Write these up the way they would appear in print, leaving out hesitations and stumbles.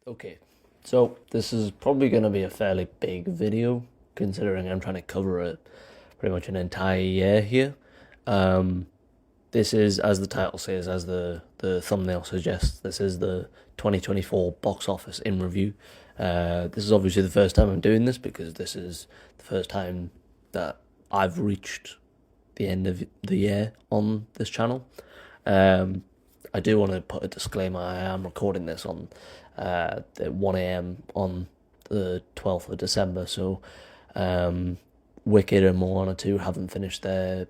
Okay, so this is probably going to be a fairly big video, considering I'm trying to cover pretty much an entire year here. Um, this is, as the title says, as the thumbnail suggests, this is the 2024 box office in review. This is obviously the first time I'm doing this because this is the first time that I've reached the end of the year on this channel. Um, I do want to put a disclaimer. I am recording this on at 1 a.m. on the 12th of December, so Wicked and Moana 2 haven't finished their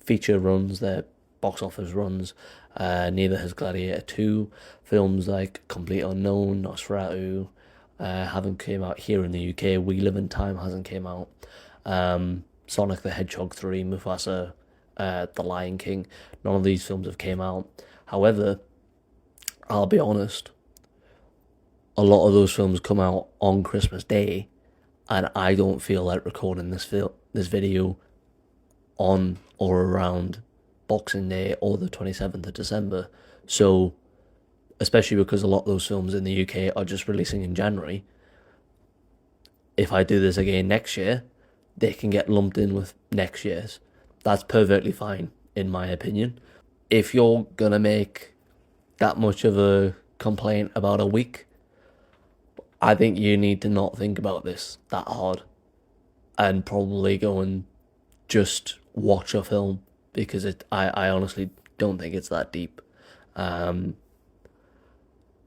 feature runs, their box office runs. Neither has Gladiator 2. Films like Complete Unknown, Nosferatu haven't came out here in the UK. We Live in Time hasn't came out. Sonic the Hedgehog 3, Mufasa, The Lion King. None of these films have came out. However, I'll be honest, a lot of those films come out on Christmas Day, and I don't feel like recording this video on or around Boxing Day or the 27th of December. So, especially because a lot of those films in the UK are just releasing in January, if I do this again next year, they can get lumped in with next year's. That's perfectly fine, in my opinion. If you're gonna make that much of a complaint about a week, I think you need to not think about this that hard and probably go and just watch a film because I honestly don't think it's that deep. Um,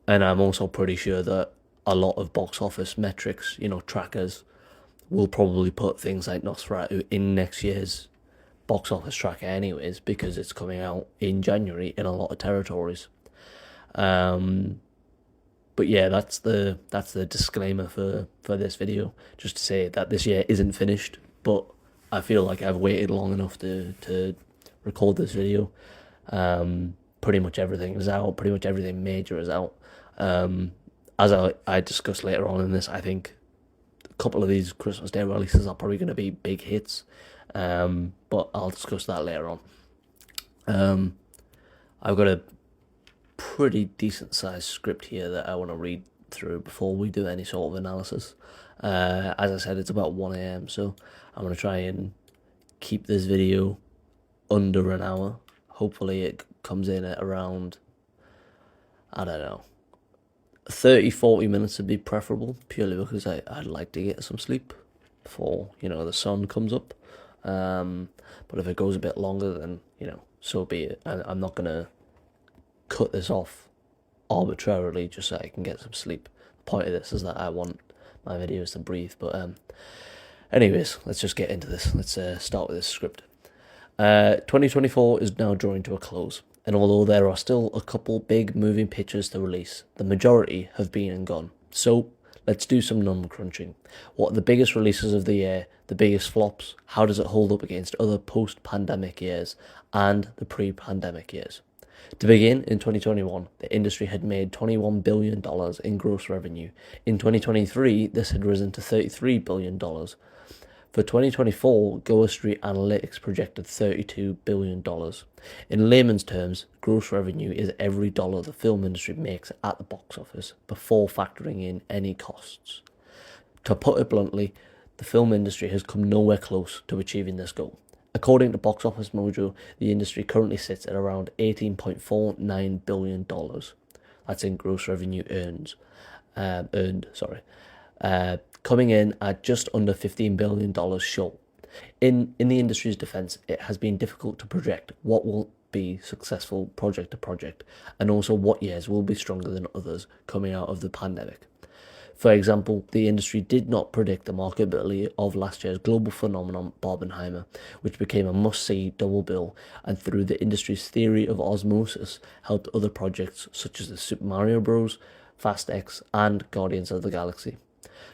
and I'm also pretty sure that a lot of box office metrics, trackers, will probably put things like Nosferatu in next year's box office tracker anyways because it's coming out in January in a lot of territories. Um, but yeah, that's the disclaimer for this video. Just to say that this year isn't finished, but I feel like I've waited long enough to record this video. Pretty much everything is out. Pretty much everything major is out. As I discuss later on in this, I think a couple of these Christmas Day releases are probably going to be big hits. But I'll discuss that later on. I've got a pretty decent sized script here that I want to read through before we do any sort of analysis. As I said, it's about 1 a.m, so I'm going to try and keep this video under an hour. Hopefully it comes in at around, I don't know, 30-40 minutes would be preferable, purely because I'd like to get some sleep before, the sun comes up. But if it goes a bit longer, then, so be it. I'm not going to cut this off arbitrarily just so I can get some sleep. The point of this is that I want my videos to breathe. But anyways, let's just get into this. Let's start with this script. 2024 is now drawing to a close, and although there are still a couple big moving pictures to release, the majority have been and gone. So let's do some number crunching. What are the biggest releases of the year, the biggest flops, how does it hold up against other post-pandemic years, and the pre-pandemic years? To begin, in 2021, the industry had made $21 billion in gross revenue. In 2023, this had risen to $33 billion. For 2024, Goa Street Analytics projected $32 billion. In layman's terms, gross revenue is every dollar the film industry makes at the box office before factoring in any costs. To put it bluntly, the film industry has come nowhere close to achieving this goal. According to Box Office Mojo, the industry currently sits at around $18.49 billion. That's in gross revenue earned. Coming in at just under $15 billion short. In the industry's defence, it has been difficult to project what will be successful project to project, and also what years will be stronger than others coming out of the pandemic. For example, the industry did not predict the marketability of last year's global phenomenon Barbenheimer, which became a must-see double bill, and through the industry's theory of osmosis, helped other projects such as the Super Mario Bros., Fast X, and Guardians of the Galaxy.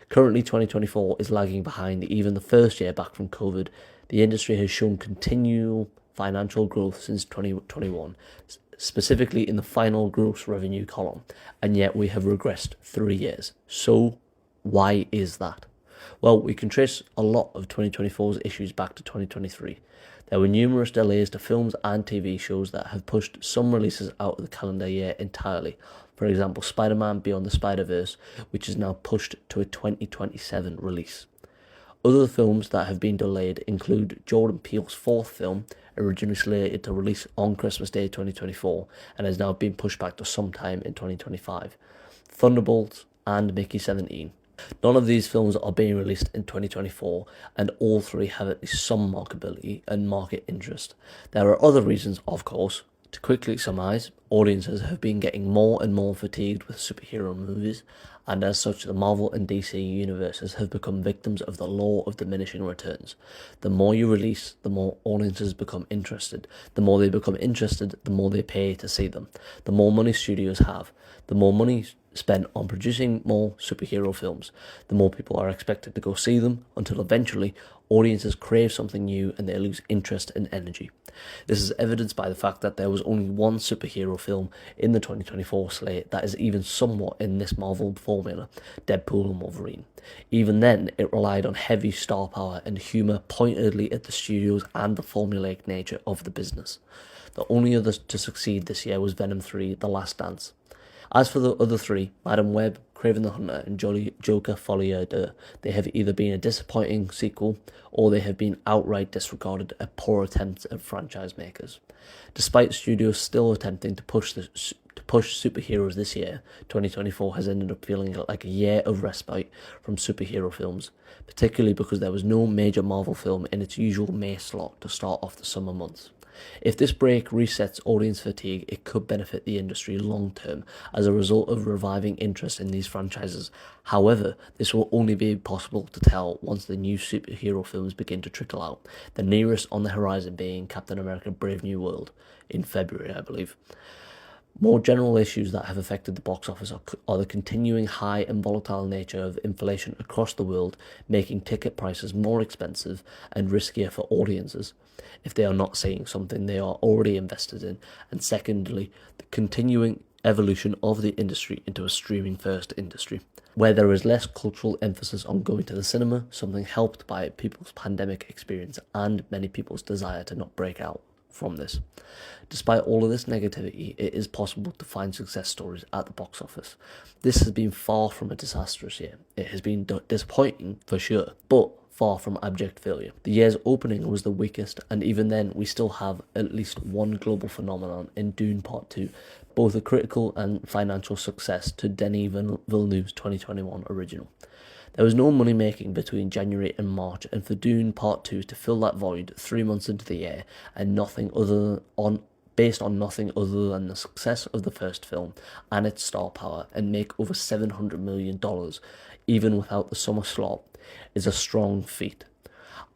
Currently, 2024 is lagging behind even the first year back from COVID. The industry has shown continual financial growth since 2021, specifically in the final gross revenue column, and yet we have regressed 3 years. So, why is that? Well, we can trace a lot of 2024's issues back to 2023. There were numerous delays to films and TV shows that have pushed some releases out of the calendar year entirely. For example, Spider-Man Beyond the Spider-Verse, which is now pushed to a 2027 release. Other films that have been delayed include Jordan Peele's fourth film, originally slated to release on Christmas Day 2024, and has now been pushed back to sometime in 2025. Thunderbolts and Mickey 17. None of these films are being released in 2024, and all three have at least some marketability and market interest. There are other reasons, of course. To quickly surmise, audiences have been getting more and more fatigued with superhero movies, and as such the Marvel and DC universes have become victims of the law of diminishing returns. The more you release, the more audiences become interested. The more they become interested, the more they pay to see them. The more money studios have, the more money spent on producing more superhero films, the more people are expected to go see them, until eventually audiences crave something new and they lose interest and energy. This is evidenced by the fact that there was only one superhero film in the 2024 slate that is even somewhat in this Marvel formula, Deadpool and Wolverine. Even then, it relied on heavy star power and humour pointedly at the studios and the formulaic nature of the business. The only other to succeed this year was Venom 3: The Last Dance. As for the other three, Madam Web, Kraven the Hunter, and Joker Folie à Deux, they have either been a disappointing sequel or they have been outright disregarded as poor attempts at franchise makers. Despite studios still attempting to push superheroes this year, 2024 has ended up feeling like a year of respite from superhero films, particularly because there was no major Marvel film in its usual May slot to start off the summer months. If this break resets audience fatigue, it could benefit the industry long term as a result of reviving interest in these franchises. However, this will only be possible to tell once the new superhero films begin to trickle out, the nearest on the horizon being Captain America: Brave New World in February, I believe. More general issues that have affected the box office are the continuing high and volatile nature of inflation across the world, making ticket prices more expensive and riskier for audiences if they are not seeing something they are already invested in, and secondly, the continuing evolution of the industry into a streaming-first industry, where there is less cultural emphasis on going to the cinema, something helped by people's pandemic experience and many people's desire to not break out from this. Despite all of this negativity, it is possible to find success stories at the box office. This has been far from a disastrous year. It has been disappointing for sure, but far from abject failure. The year's opening was the weakest, and even then we still have at least one global phenomenon in Dune Part 2, both a critical and financial success to Denis Villeneuve's 2021 original. There was no money making between January and March, and for Dune Part 2 to fill that void 3 months into the year and based on nothing other than the success of the first film and its star power, and make over $700 million even without the summer slot, is a strong feat.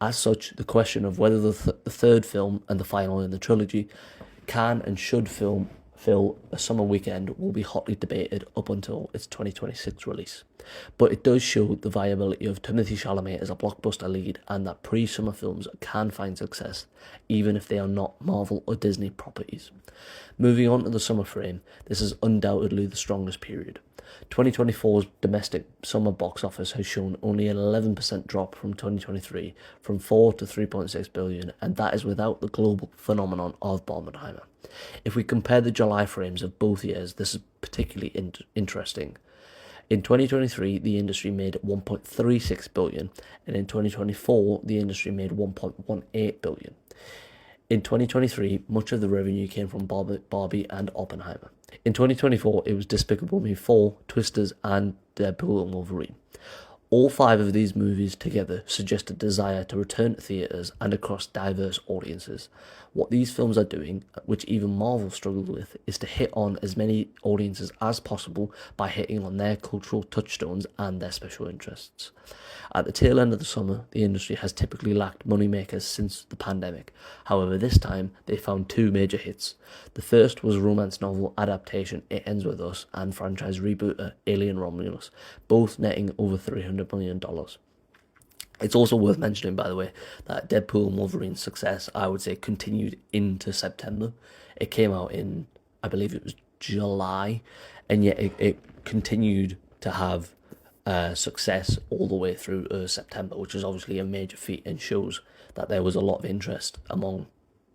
As such, the question of whether the third film and the final in the trilogy can and should fill a summer weekend will be hotly debated up until its 2026 release. But it does show the viability of Timothée Chalamet as a blockbuster lead, and that pre-summer films can find success even if they are not Marvel or Disney properties. Moving on to the summer frame, this is undoubtedly the strongest period. 2024's domestic summer box office has shown only an 11% drop from 2023, from 4 to 3.6 billion, and that is without the global phenomenon of Barbenheimer. If we compare the July frames of both years, this is particularly interesting. In 2023, the industry made 1.36 billion, and in 2024, the industry made 1.18 billion. In 2023, much of the revenue came from Barbie and Oppenheimer. In 2024, it was Despicable Me 4, Twisters, and Deadpool and Wolverine. All 5 of these movies together suggest a desire to return to theatres and across diverse audiences. What these films are doing, which even Marvel struggled with, is to hit on as many audiences as possible by hitting on their cultural touchstones and their special interests. At the tail end of the summer, the industry has typically lacked moneymakers since the pandemic. However, this time they found 2 major hits. The first was romance novel adaptation It Ends With Us and franchise rebooter Alien Romulus, both netting over $300 million. It's also worth mentioning, by the way, that Deadpool and Wolverine's success, I would say, continued into September. It came out in, I believe it was July, and yet it continued to have success all the way through September, which is obviously a major feat and shows that there was a lot of interest among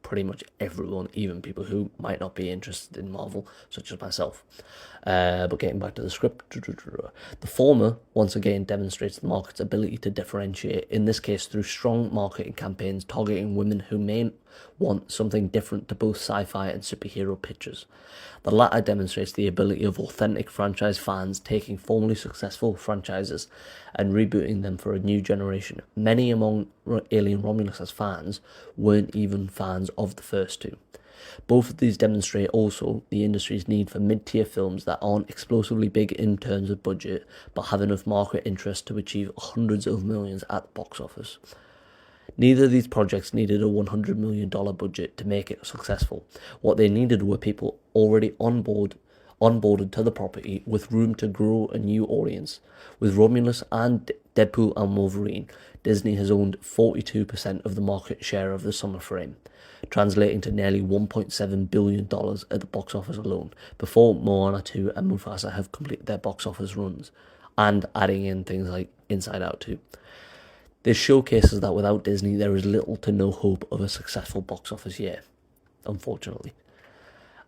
pretty much everyone, even people who might not be interested in Marvel, such as myself. But getting back to the script, the former once again demonstrates the market's ability to differentiate, in this case through strong marketing campaigns targeting women who may want something different to both sci-fi and superhero pictures. The latter demonstrates the ability of authentic franchise fans taking formerly successful franchises and rebooting them for a new generation. Many among Alien Romulus' fans weren't even fans of the first two. Both of these demonstrate also the industry's need for mid-tier films that aren't explosively big in terms of budget, but have enough market interest to achieve hundreds of millions at the box office. Neither of these projects needed a $100 million budget to make it successful. What they needed were people already onboarded to the property with room to grow a new audience. With Romulus and Deadpool and Wolverine, Disney has owned 42% of the market share of the summer frame, translating to nearly $1.7 billion at the box office alone, before Moana 2 and Mufasa have completed their box office runs, and adding in things like Inside Out 2. This showcases that without Disney, there is little to no hope of a successful box office year, unfortunately.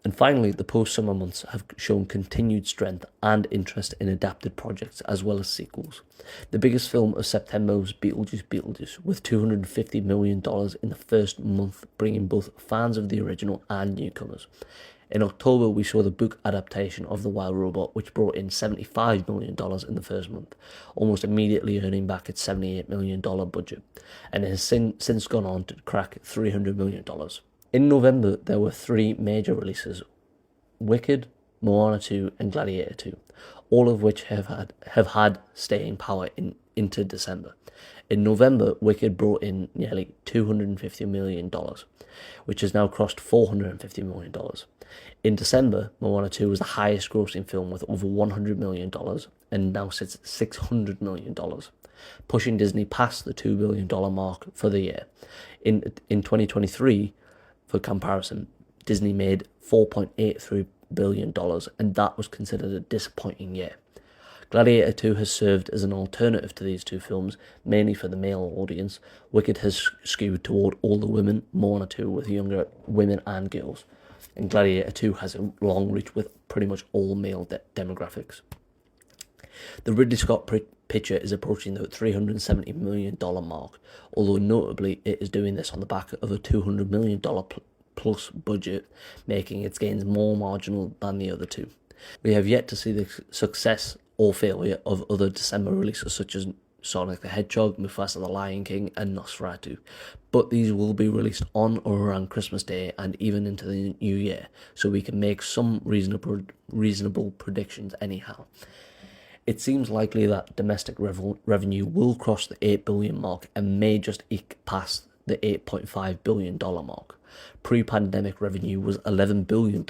And finally, the post-summer months have shown continued strength and interest in adapted projects as well as sequels. The biggest film of September was Beetlejuice, with $250 million in the first month, bringing both fans of the original and newcomers. In October, we saw the book adaptation of The Wild Robot, which brought in $75 million in the first month, almost immediately earning back its $78 million budget, and it has since gone on to crack $300 million. In November, there were three major releases: Wicked, Moana 2, and Gladiator 2, all of which have had staying power into December. In November, Wicked brought in nearly $250 million, which has now crossed $450 million. In December, Moana 2 was the highest grossing film with over $100 million and now sits at $600 million, pushing Disney past the $2 billion mark for the year. In 2023, for comparison, Disney made $4.83 billion, and that was considered a disappointing year. Gladiator 2 has served as an alternative to these two films, mainly for the male audience. Wicked has skewed toward older women, Moana 2 with younger women and girls, and Gladiator 2 has a long reach with pretty much all male demographics. The Ridley Scott picture is approaching the $370 million mark, although notably it is doing this on the back of a $200 million plus budget, making its gains more marginal than the other two. We have yet to see the success or failure of other December releases such as Sonic the Hedgehog, Mufasa the Lion King, and Nosferatu, but these will be released on or around Christmas Day and even into the new year, so we can make some reasonable predictions anyhow. It seems likely that domestic revenue will cross the $8 billion mark and may just eke past the $8.5 billion mark. Pre-pandemic revenue was $11 billion,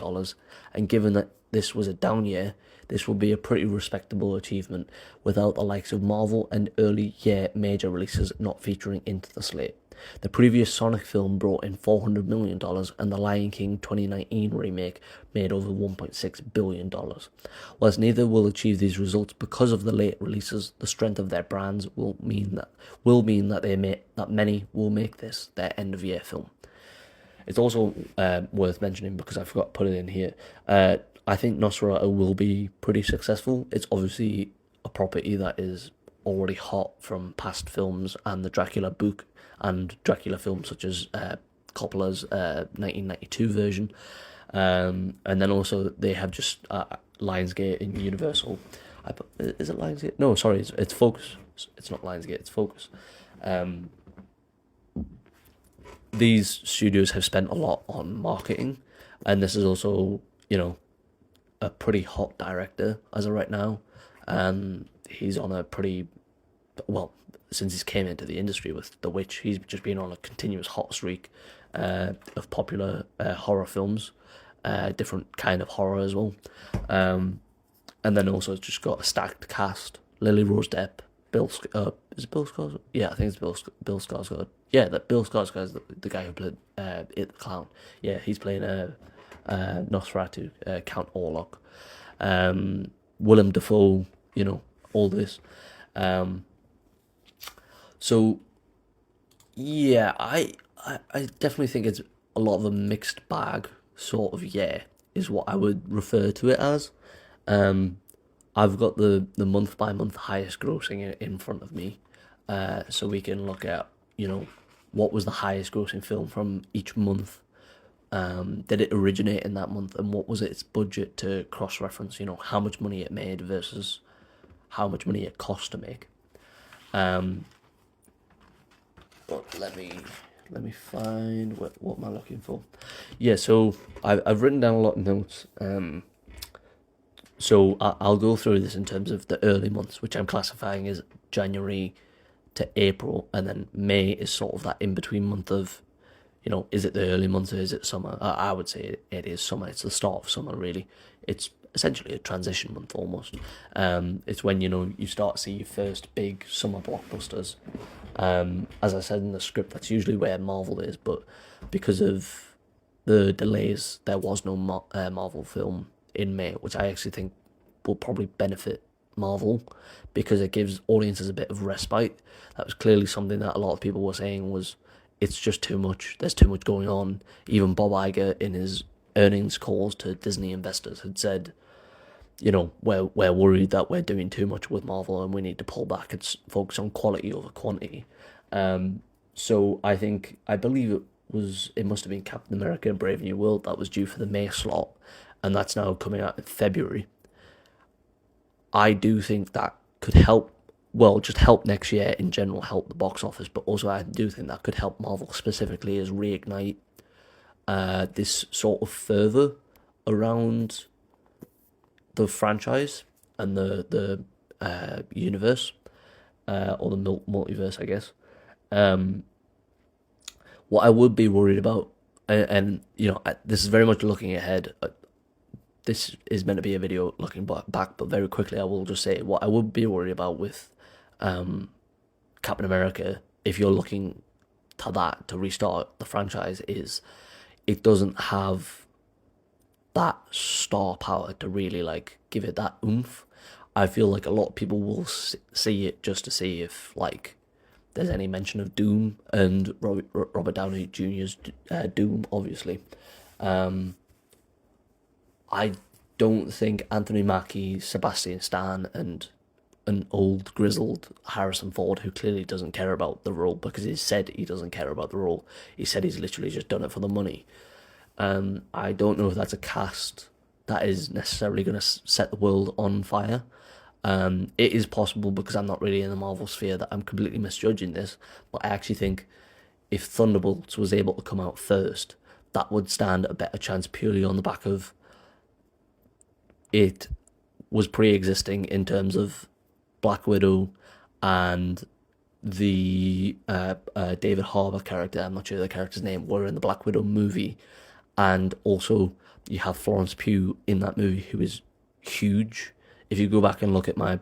and given that this was a down year, this will be a pretty respectable achievement without the likes of Marvel and early year major releases not featuring into the slate. The previous Sonic film brought in $400 million, and the Lion King 2019 remake made over $1.6 billion. Whilst neither will achieve these results because of the late releases, the strength of their brands will mean that many will make this their end of year film. It's also worth mentioning, because I forgot to put it in here, I think Nosferatu will be pretty successful. It's obviously a property that is already hot from past films and the Dracula book and Dracula films such as Coppola's 1992 version. And then also they have just Lionsgate and Universal. Is it Lionsgate? No, sorry, it's Focus. It's not Lionsgate, it's Focus. These studios have spent a lot on marketing, and this is also, a pretty hot director as of right now. He's on a pretty, since he's came into the industry with The Witch, he's just been on a continuous hot streak of popular horror films, different kind of horror as well. And then also it's just got a stacked cast: Lily Rose Depp, is it Bill Skarsgård? Yeah, I think it's Bill Skarsgård. Yeah, that Bill Skarsgård is the guy who played It the Clown. Yeah, he's playing Nosferatu, Count Orlok. Willem Dafoe, all this. Um, so yeah, I definitely think it's a lot of a mixed bag sort of year is what I would refer to it as. Um, I've got the month by month highest grossing in front of me, so we can look at what was the highest grossing film from each month. Did it originate in that month, and what was its budget to cross reference? How much money it made versus how much money it cost to make. Um, but let me find what am I looking for? Yeah, so I've written down a lot of notes. So I'll go through this in terms of the early months, which I'm classifying as January to April, and then May is sort of that in between month of, is it the early months or is it summer? I would say it is summer. It's the start of summer, really. It's essentially a transition month almost. It's when you start to see your first big summer blockbusters. As I said in the script, that's usually where Marvel is, but because of the delays, there was no Marvel film in May, which I actually think will probably benefit Marvel because it gives audiences a bit of respite. That was clearly something that a lot of people were saying was it's just too much. There's too much going on. Even Bob Iger in his earnings calls to Disney investors had said, we're worried that we're doing too much with Marvel and we need to pull back and focus on quality over quantity. So I believe it must have been Captain America: Brave New World that was due for the May slot, and that's now coming out in February. I do think that could help, well, just help next year in general, help the box office, but also I do think that could help Marvel specifically as reignite this sort of further around the franchise and the universe, or the multiverse, I guess. What I would be worried about, and this is very much looking ahead. This is meant to be a video looking back, but very quickly I will just say what I would be worried about with Captain America, if you're looking to that to restart the franchise, is it doesn't have that star power to really give it that oomph. I feel like a lot of people will see it just to see if there's any mention of Doom and Robert Downey Jr.'s Doom, obviously. I don't think Anthony Mackie, Sebastian Stan, and an old grizzled Harrison Ford, who clearly doesn't care about the role because he said he doesn't care about the role. He said he's literally just done it for the money. I don't know if that's a cast that is necessarily going to set the world on fire. It is possible, because I'm not really in the Marvel sphere, that I'm completely misjudging this, but I actually think if Thunderbolts was able to come out first, that would stand a better chance purely on the back of it was pre-existing in terms of Black Widow and the David Harbour character, I'm not sure the character's name, were in the Black Widow movie, and also you have Florence Pugh in that movie, who is huge. If you go back and look at my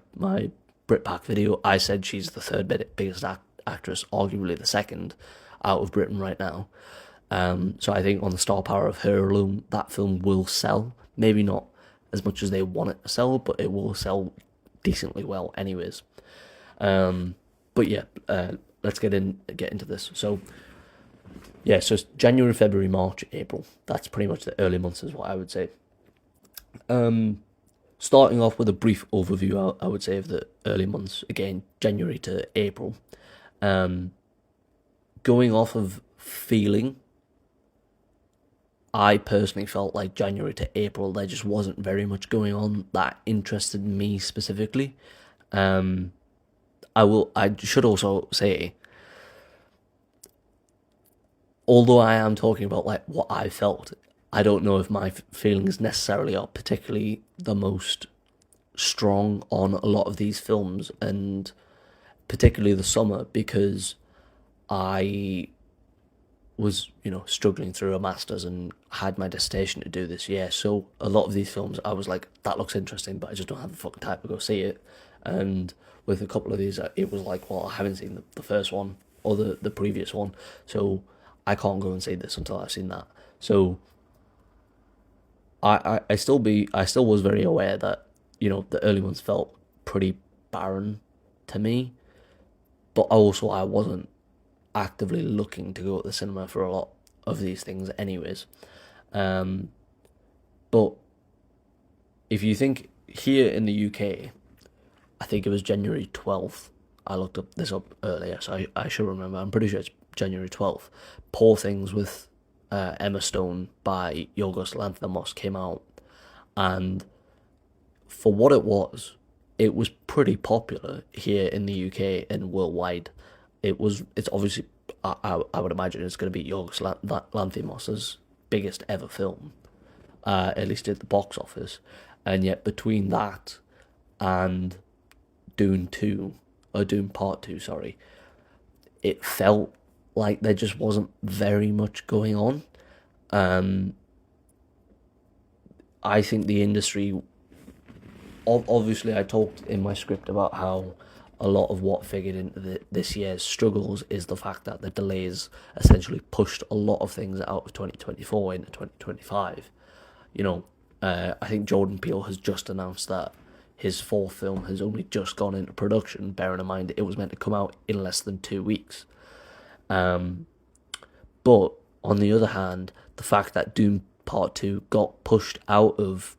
Britpack video, I said she's the third biggest actress, arguably the second out of Britain right now. So I think on the star power of her alone, that film will sell. Maybe not as much as they want it to sell, but it will sell decently well anyways. But yeah, let's get into this. So yeah, so it's January, February, March, April. That's pretty much the early months is what I would say. Starting off with a brief overview, I would say, of the early months, again, January to April. Going off of feeling, I personally felt like January to April, there just wasn't very much going on that interested me specifically. I should also say, although I am talking about what I felt, I don't know if my feelings necessarily are particularly the most strong on a lot of these films, and particularly the summer, because I was, struggling through a master's and had my dissertation to do this year. So a lot of these films, I was like, that looks interesting, but I just don't have the fucking time to go see it. And with a couple of these, it was like, well, I haven't seen the first one or the previous one, so I can't go and see this until I've seen that. So I still was very aware that, the early ones felt pretty barren to me. But also, I wasn't actively looking to go to the cinema for a lot of these things, anyways. Um, but if you think here in the UK, I think it was January 12th. I looked this up earlier, so I should remember. I'm pretty sure it's January 12th. Poor Things with Emma Stone by Yorgos Lanthimos came out, and for what it was pretty popular here in the UK and worldwide. It's obviously, I would imagine it's going to be Yorgos Lanthimos' biggest ever film, at least at the box office. And yet between that and Dune 2, or Dune Part 2, sorry, it felt like there just wasn't very much going on. Um, I think the industry, obviously, I talked in my script about how a lot of what figured into this year's struggles is the fact that the delays essentially pushed a lot of things out of 2024 into 2025. I think Jordan Peele has just announced that his fourth film has only just gone into production, bearing in mind it was meant to come out in less than 2 weeks. But on the other hand, the fact that Dune Part 2 got pushed out of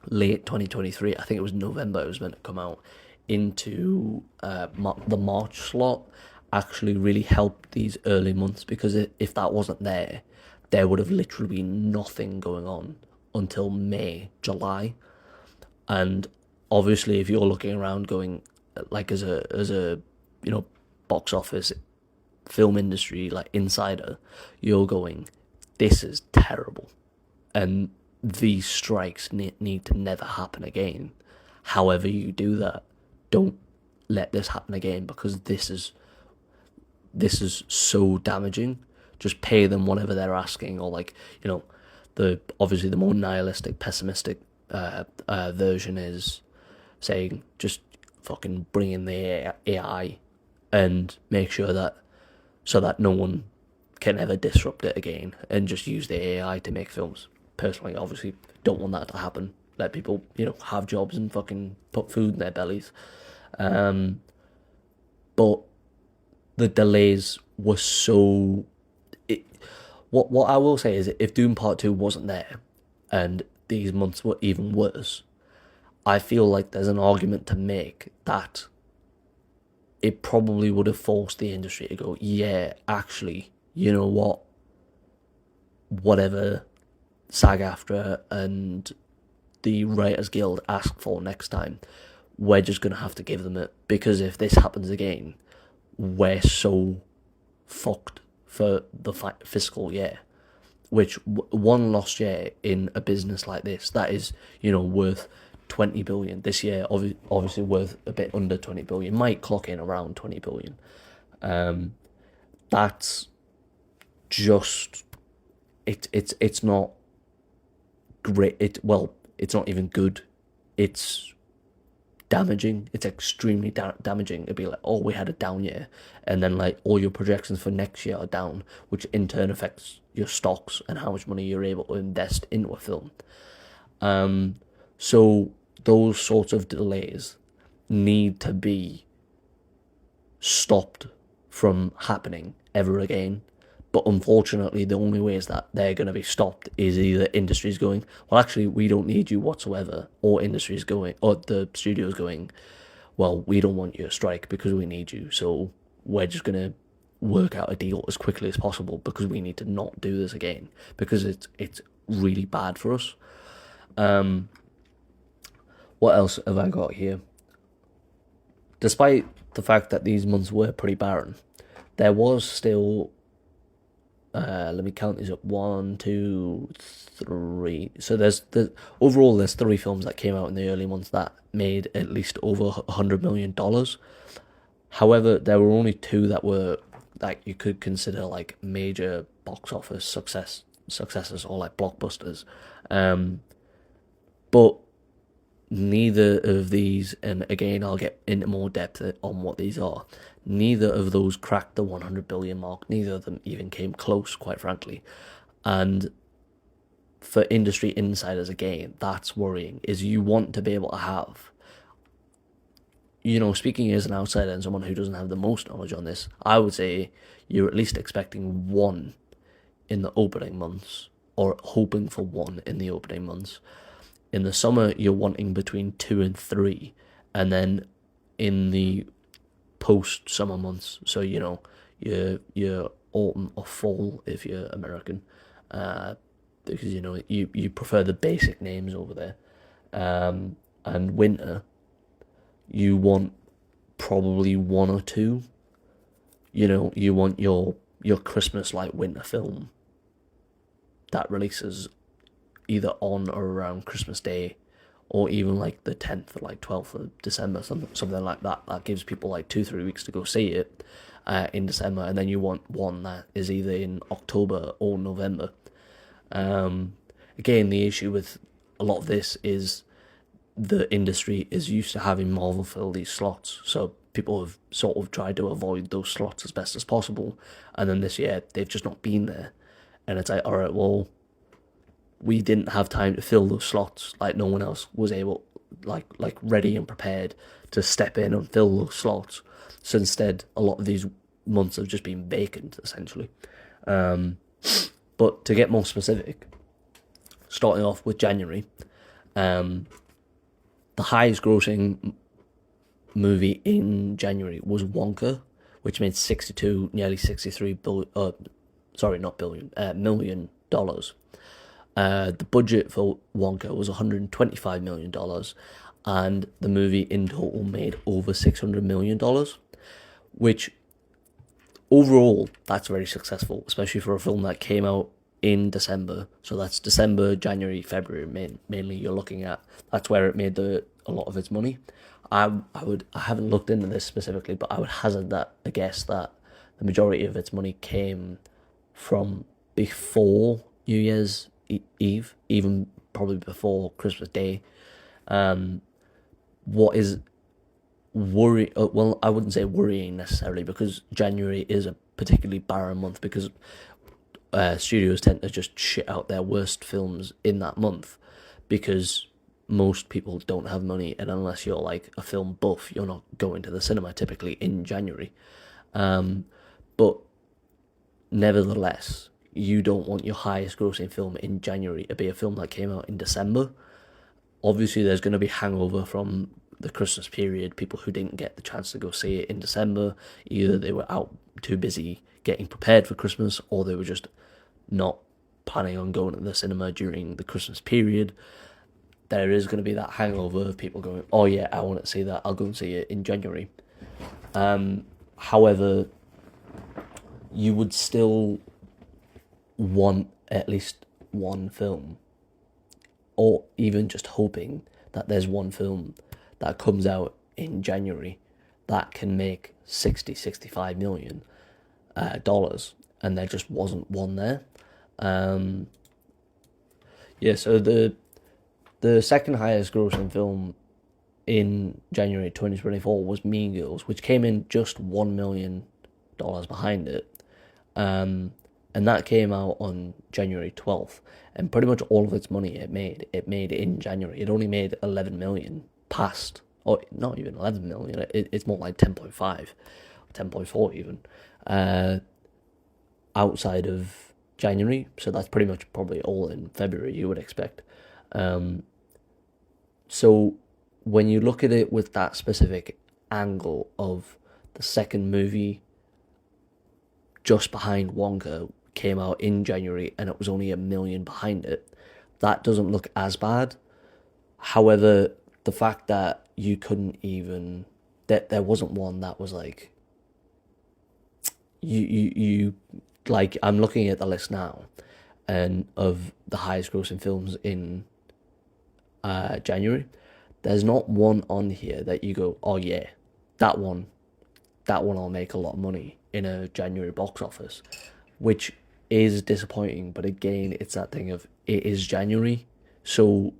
late 2023, I think it was November it was meant to come out, into the March slot, actually really helped these early months, because if that wasn't there would have literally been nothing going on until May, July. And obviously, if you're looking around going, like, as a box office film industry like insider, you're going, this is terrible, and these strikes need to never happen again. However you do that, don't let this happen again, because this is so damaging. Just pay them whatever they're asking, or the obviously the more nihilistic, pessimistic version is saying just fucking bring in the AI and make sure that so that no one can ever disrupt it again, and just use the AI to make films. Personally, obviously, don't want that to happen. Let people, have jobs and fucking put food in their bellies. But the delays were so. What I will say is, if Doom Part 2 wasn't there, and these months were even worse, I feel like there's an argument to make that it probably would have forced the industry to go, yeah, actually, you know what? Whatever SAG-AFTRA and the Writers Guild ask for next time, we're just going to have to give them it, because if this happens again, we're so fucked for the fiscal year. Which, one lost year in a business like this, that is, worth 20 billion. This year, obviously worth a bit under 20 billion, might clock in around 20 billion. That's just, it's not great. It's not even good. It's damaging. It's extremely damaging. It'd be like, oh, we had a down year, and then like all your projections for next year are down, which in turn affects your stocks and how much money you're able to invest into a film. So those sorts of delays need to be stopped from happening ever again. But unfortunately, the only ways that they're going to be stopped is either industry's going, well, actually, we don't need you whatsoever, or industry's going, or the studio's going, well, we don't want you to strike because we need you, so we're just going to work out a deal as quickly as possible because we need to not do this again, because it's really bad for us. What else have I got here? Despite the fact that these months were pretty barren, there was still... let me count these up. 1, 2, 3. So there's 3 films that came out in the early months that made at least over $100 million. However, there were only 2 that were that you could consider like major box office successes or like blockbusters. But neither of these, and again I'll get into more depth on what these are, neither of those cracked the 100 billion mark. Neither of them even came close, quite frankly. And for industry insiders, again, that's worrying, is you want to be able to have speaking as an outsider and someone who doesn't have the most knowledge on this, I would say you're at least expecting one in the opening months, or hoping for one in the opening months. In the summer, you're wanting between 2 and 3, and then in the post-summer months, so your autumn or fall if you're American, because you prefer the basic names over there, and winter, you want probably one or two. You want your Christmas like winter film that releases either on or around Christmas Day, or even like the 10th or like 12th of December, something like that. That gives people like 2-3 weeks to go see it in December, and then you want one that is either in October or November. Again, the issue with a lot of this is the industry is used to having Marvel fill these slots, so people have sort of tried to avoid those slots as best as possible, and then this year they've just not been there, and it's like, alright, well, we didn't have time to fill those slots, like no one else was able, like ready and prepared to step in and fill those slots, so instead a lot of these months have just been vacant, essentially. But to get more specific, starting off with January, the highest grossing movie in January was Wonka, which made 62, nearly 63 billion, million dollars. The budget for Wonka was $125 million, and the movie in total made over $600 million, which overall, that's very successful, especially for a film that came out in December. So that's December, January, February mainly you're looking at. That's where it made a lot of its money. I haven't looked into this specifically, but I would hazard a guess that the majority of its money came from before New Year's Eve, even probably before Christmas Day. What is well, I wouldn't say worrying necessarily, because January is a particularly barren month, because studios tend to just shit out their worst films in that month, because most people don't have money, and unless you're like a film buff, you're not going to the cinema typically in January. But nevertheless, you don't want your highest grossing film in January to be a film that came out in December. Obviously, there's going to be hangover from the Christmas period, people who didn't get the chance to go see it in December. Either they were out too busy getting prepared for Christmas, or they were just not planning on going to the cinema during the Christmas period. There is going to be that hangover of people going, oh yeah, I want to see that, I'll go and see it in January. However, you would still want at least one film, or even just hoping that there's one film that comes out in January that can make $65 million dollars, and there just wasn't one there. So the second highest grossing film in January 2024 was Mean Girls, which came in just $1 million behind it. And that came out on January 12th. And pretty much all of its money it made in January. It only made 11 million past, or not even 11 million, it's more like 10.5, 10.4 even, outside of January. So that's pretty much probably all in February, you would expect. So when you look at it with that specific angle of the second movie just behind Wonka came out in January and it was only $1 million behind it, that doesn't look as bad. However, the fact that you couldn't even, that there wasn't one that was like, you like, I'm looking at the list now, and of the highest grossing films in January, there's not one on here that you go, oh yeah, that one will make a lot of money in a January box office, which is disappointing. But again, it's that thing of, it is January, so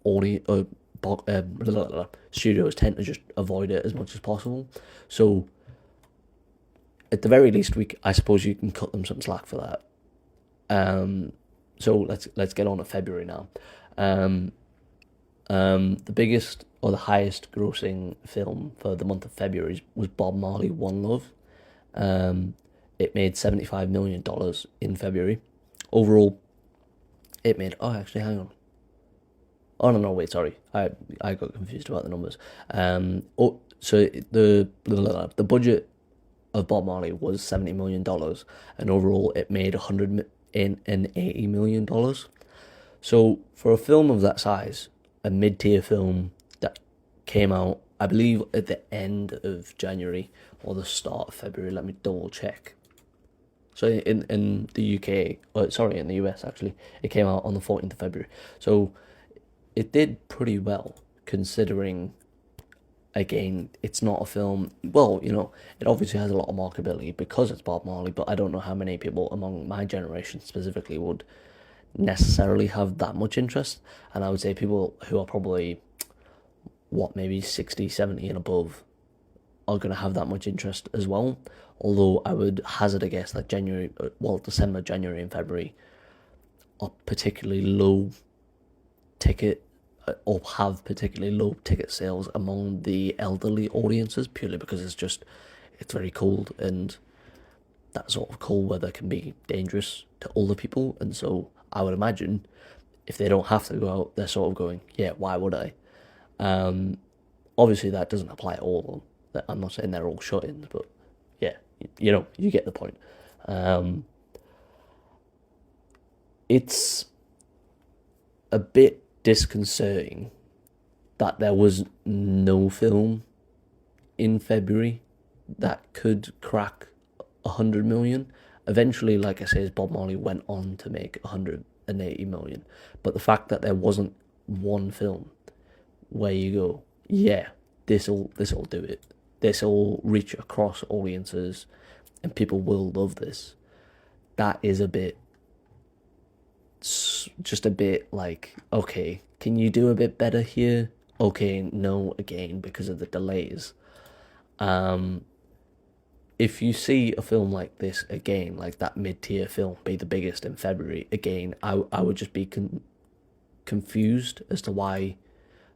only studios tend to just avoid it as much as possible. So at the very least, I suppose you can cut them some slack for that. So let's get on to February now. The biggest or the highest grossing film for the month of February was Bob Marley One Love. Um, it made $75 million in February. Overall, it made. Oh, actually, hang on. Oh no, wait, sorry. I got confused about the numbers. So the budget of Bob Marley was $70 million, and overall it made $180 million. So for a film of that size, a mid-tier film that came out, I believe, at the end of January or the start of February. Let me double check. So in the UK, in the US actually, it came out on the 14th of February. So it did pretty well considering. Again, it's not a film. Well, it obviously has a lot of marketability because it's Bob Marley, but I don't know how many people among my generation specifically would necessarily have that much interest. And I would say people who are probably, maybe 60, 70 and above are going to have that much interest as well. Although I would hazard a guess that December, January, and February are particularly low ticket or have particularly low ticket sales among the elderly audiences, purely because it's very cold, and that sort of cold weather can be dangerous to older people. And so I would imagine if they don't have to go out, they're sort of going, yeah, why would I? Obviously that doesn't apply to all of them. I'm not saying they're all shut-ins, but yeah, you get the point. It's a bit disconcerting that there was no film in February that could crack 100 million. Eventually, like I say, Bob Marley went on to make 180 million. But the fact that there wasn't one film where you go, yeah, this'll do it. This'll reach across audiences and people will love this. That is just a bit like, okay, can you do a bit better here? Okay, no, again, because of the delays. If you see a film like this again, like that mid-tier film, be the biggest in February, again, I would just be confused as to why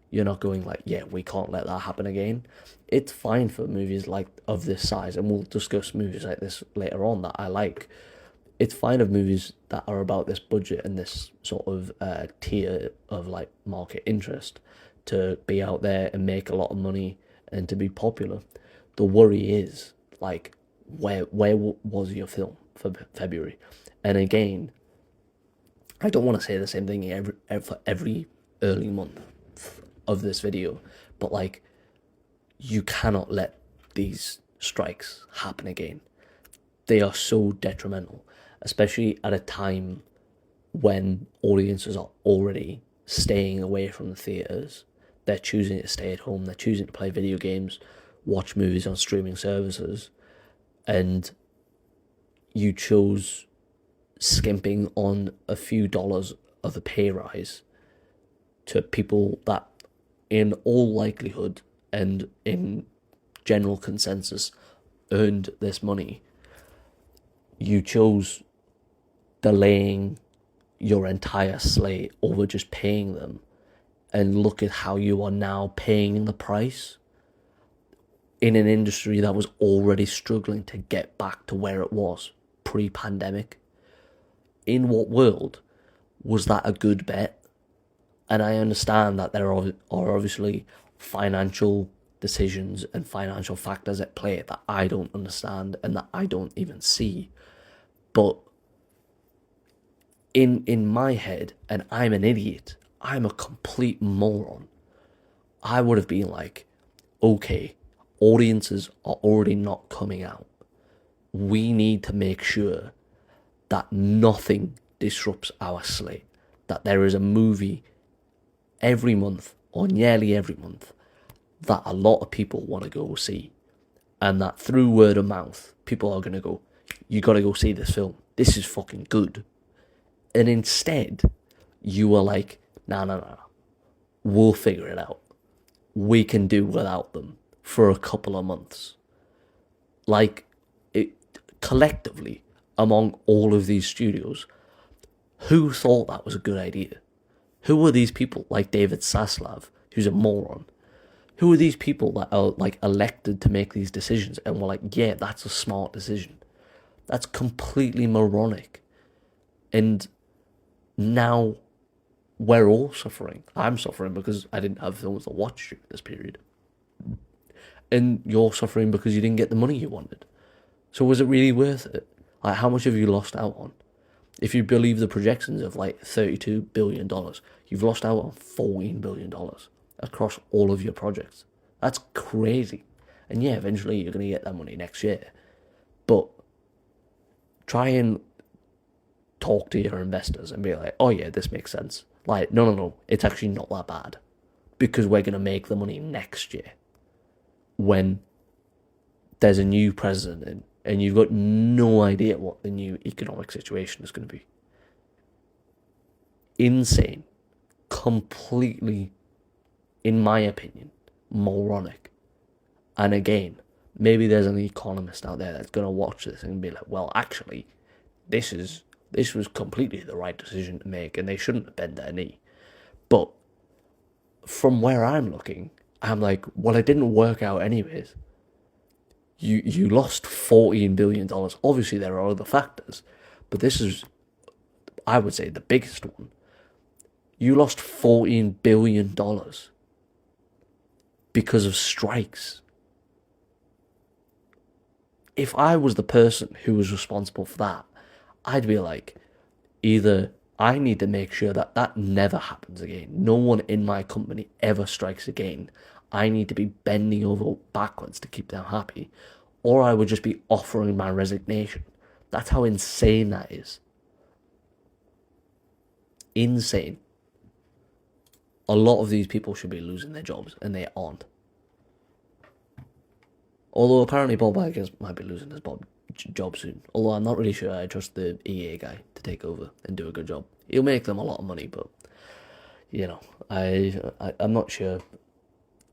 you're not going like, yeah, we can't let that happen again. It's fine for movies like of this size, and we'll discuss movies like this later on that I like. It's fine of movies that are about this budget and this sort of tier of like market interest to be out there and make a lot of money and to be popular. The worry is like, where was your film for February? And again, I don't want to say the same thing for every early month of this video, but like, you cannot let these strikes happen again. They are so detrimental, especially at a time when audiences are already staying away from the theatres. They're choosing to stay at home. They're choosing to play video games, watch movies on streaming services, and you chose skimping on a few dollars of a pay rise to people that, in all likelihood and in general consensus, earned this money. You chose delaying your entire slate over just paying them, and look at how you are now paying the price in an industry that was already struggling to get back to where it was pre-pandemic. In what world was that a good bet? And I understand that there are obviously financial decisions and financial factors at play that I don't understand and that I don't even see. But in my head, and I'm an idiot, I'm a complete moron, I would have been like, okay, audiences are already not coming out. We need to make sure that nothing disrupts our slate, that there is a movie every month or nearly every month that a lot of people want to go see, and that through word of mouth, people are going to go, you got to go see this film. This is fucking good. And instead, you were like, no. We'll figure it out. We can do without them for a couple of months. Like, collectively, among all of these studios, who thought that was a good idea? Who are these people like David Zaslav, who's a moron? Who are these people that are like elected to make these decisions and we're like, yeah, that's a smart decision? That's completely moronic. And now we're all suffering. I'm suffering because I didn't have films to watch during this period. And you're suffering because you didn't get the money you wanted. So was it really worth it? Like, how much have you lost out on? If you believe the projections of like $32 billion, you've lost out on $14 billion across all of your projects. That's crazy. And yeah, eventually you're going to get that money next year. But try and talk to your investors and be like, oh yeah, this makes sense. Like, no, it's actually not that bad. Because we're going to make the money next year. When there's a new president in, and you've got no idea what the new economic situation is going to be. Insane. Completely, in my opinion, moronic. And again, maybe there's an economist out there that's going to watch this and be like, well, actually, this was completely the right decision to make and they shouldn't have bent their knee. But from where I'm looking, I'm like, well, it didn't work out anyways. You lost $14 billion. Obviously, there are other factors, but this is, I would say, the biggest one. You lost $14 billion because of strikes. If I was the person who was responsible for that, I'd be like, either I need to make sure that that never happens again. No one in my company ever strikes again. I need to be bending over backwards to keep them happy. Or I would just be offering my resignation. That's how insane that is. Insane. A lot of these people should be losing their jobs, and they aren't. Although apparently Bob Iger might be losing his job soon. Although I'm not really sure I trust the EA guy to take over and do a good job. He'll make them a lot of money, but, you know, I'm not sure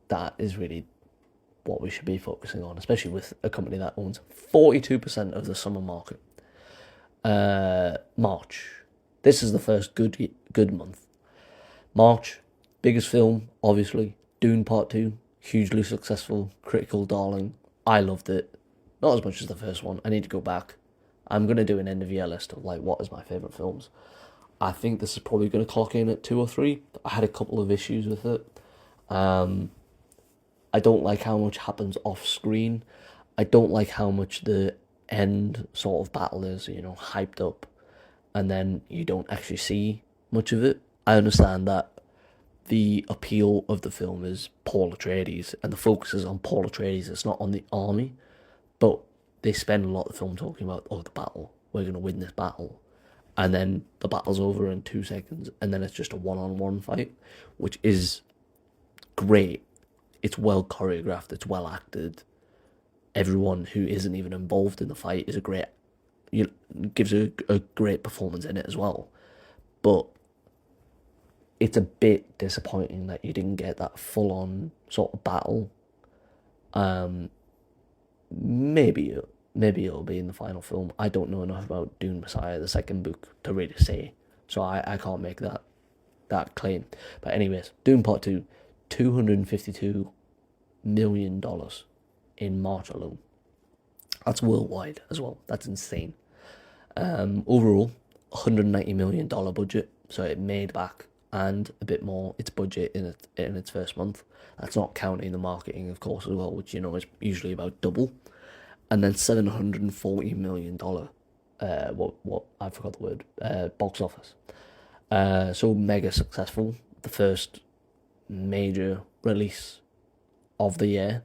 that is really what we should be focusing on, especially with a company that owns 42% of the summer market. March. This is the first good month. March, biggest film, obviously. Dune Part 2, hugely successful, critical darling. I loved it. Not as much as the first one. I need to go back. I'm going to do an end of year list of like what is my favourite films. I think this is probably going to clock in at 2 or 3. I had a couple of issues with it. I don't like how much happens off screen. I don't like how much the end sort of battle is, you know, hyped up, and then you don't actually see much of it. I understand that the appeal of the film is Paul Atreides, and the focus is on Paul Atreides. It's not on the army, but they spend a lot of the film talking about, oh, the battle. We're going to win this battle. And then the battle's over in 2 seconds, and then it's just a one-on-one fight, which is great. It's well choreographed, it's well acted. Everyone who isn't even involved in the fight is gives a great performance in it as well. But it's a bit disappointing that you didn't get that full-on sort of battle. Maybe it'll be in the final film. I don't know enough about Dune Messiah, the second book, to really say. So I can't make that claim. But anyways, Dune Part 2, $252 million in March alone. That's worldwide as well. That's insane. Overall, $190 million budget. So it made back and a bit more its budget in its first month. That's not counting the marketing, of course, as well, which, you know, is usually about double. And then $740 million, what I forgot the word, box office. So mega successful. The first major release of the year.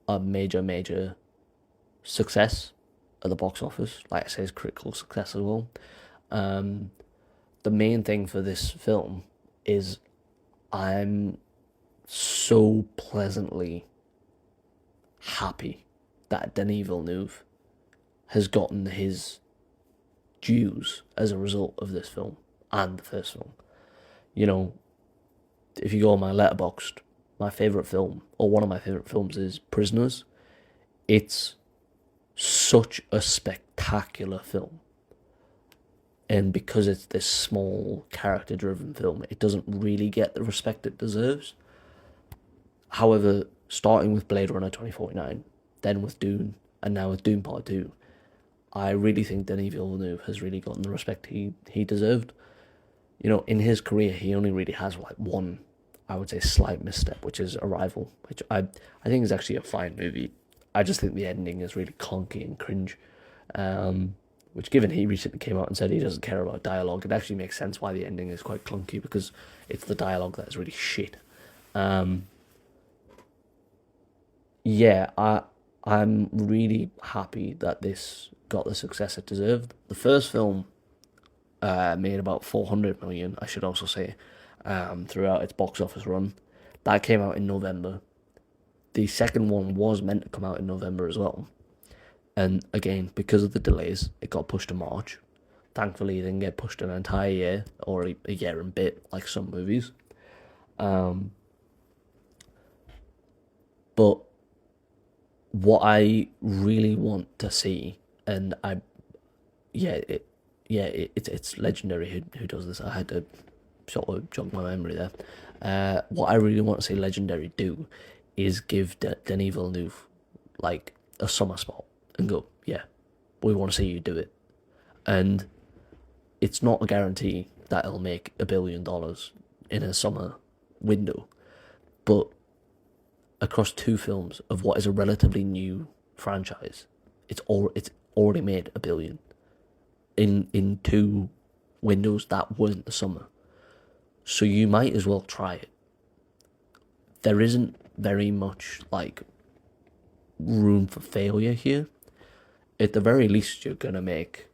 A major success at the box office. Like I say, it's critical success as well. The main thing for this film is I'm so pleasantly happy that Denis Villeneuve has gotten his dues as a result of this film and the first film. You know, if you go on my Letterboxd, my favourite film, or one of my favourite films, is Prisoners. It's such a spectacular film. And because it's this small character-driven film, it doesn't really get the respect it deserves. However, starting with Blade Runner 2049, then with Dune, and now with Dune Part 2, I really think Denis Villeneuve has really gotten the respect he deserved. You know, in his career, he only really has like one, I would say, slight misstep, which is Arrival, which I think is actually a fine movie. I just think the ending is really clunky and cringe. Which, given he recently came out and said he doesn't care about dialogue, it actually makes sense why the ending is quite clunky, because it's the dialogue that is really shit. Um, yeah, I'm really happy that this got the success it deserved. The first film made about 400 million, I should also say, throughout its box office run. That came out in November. The second one was meant to come out in November as well. And again, because of the delays, it got pushed to March. Thankfully, it didn't get pushed an entire year or a year and a bit, like some movies. Um, but what I really want to see, and yeah, it's legendary who does this. I had to sort of jog my memory there. What I really want to see Legendary do is give Denis Villeneuve like a summer spot and go, yeah, we want to see you do it. And it's not a guarantee that it'll make $1 billion in a summer window, but across two films of what is a relatively new franchise, it's already made $1 billion in two windows that weren't the summer. So you might as well try it. There isn't very much like room for failure here. At the very least, you're gonna make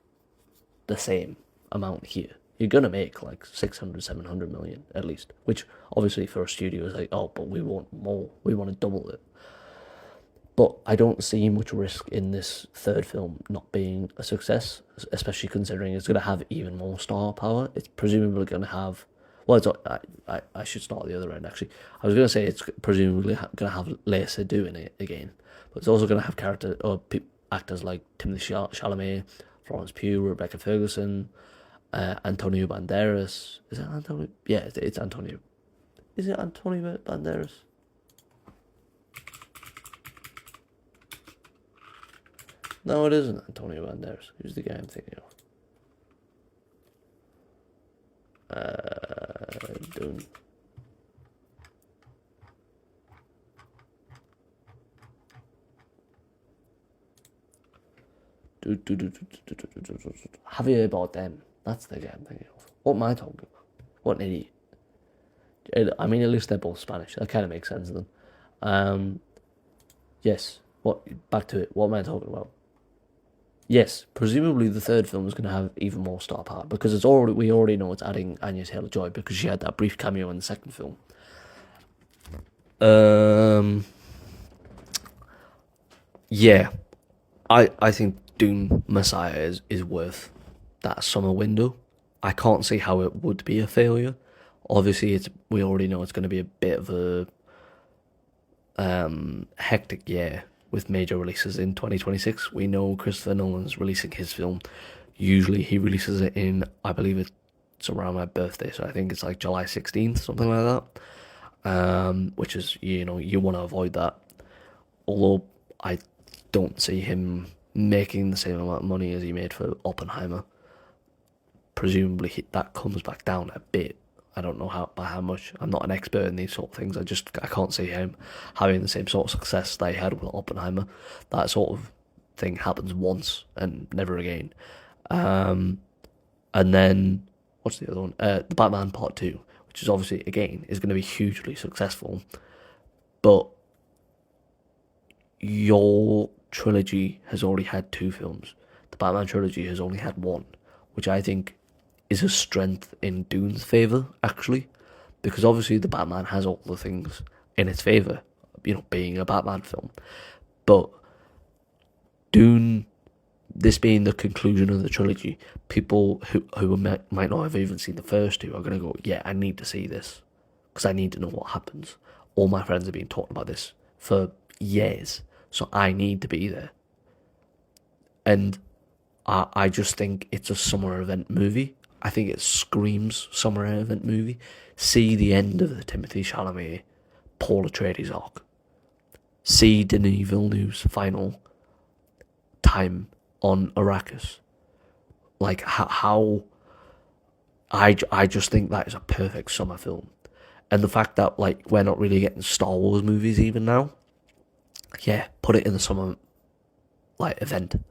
the same amount here. You're gonna make like 600, 700 million at least, which obviously for a studio is like, oh, but we want more. We want to double it. But I don't see much risk in this third film not being a success, especially considering it's going to have even more star power. It's presumably going to have, well, I should start at the other end actually. I was going to say it's presumably going to have Lea Seydoux in it again, but it's also going to have actors like Timothée Chalamet, Florence Pugh, Rebecca Ferguson, Antonio Banderas. Is it Antonio? Yeah, it's Antonio. Is it Antonio Banderas? No, it isn't Antonio Banderas. Who's the guy I'm thinking of? Dune. Javier Bardem. That's the guy I'm thinking of. What am I talking about? What an idiot. I mean, at least they're both Spanish. That kind of makes sense then. Yes. Back to it. What am I talking about? Yes, presumably the third film is going to have even more star power because we already know it's adding Anya Taylor-Joy because she had that brief cameo in the second film. Yeah, I think Dune Messiah is worth that summer window. I can't see how it would be a failure. Obviously, we already know it's going to be a bit of a hectic year with major releases in 2026. We know Christopher Nolan's releasing his film. Usually he releases it in, I believe it's around my birthday, so I think it's like July 16th, something like that. Which is, you want to avoid that. Although I don't see him making the same amount of money as he made for Oppenheimer. Presumably that comes back down a bit. I don't know by how much. I'm not an expert in these sort of things. I can't see him having the same sort of success they had with Oppenheimer. That sort of thing happens once and never again. And then what's the other one? The Batman Part 2, which is obviously again is going to be hugely successful. But your trilogy has already had 2 films. The Batman trilogy has only had 1, which I think is a strength in Dune's favour, actually, because obviously the Batman has all the things in its favour, being a Batman film. But Dune, this being the conclusion of the trilogy, people who might not have even seen the first 2 are going to go, yeah, I need to see this, because I need to know what happens. All my friends have been talking about this for years, so I need to be there. And I just think it's a summer event movie. I think it screams summer event movie. See the end of the Timothy Chalamet, Paul Atreides arc. See Denis Villeneuve's final time on Arrakis. Like how I just think that is a perfect summer film. And the fact that like we're not really getting Star Wars movies even now, yeah, put it in the summer like event.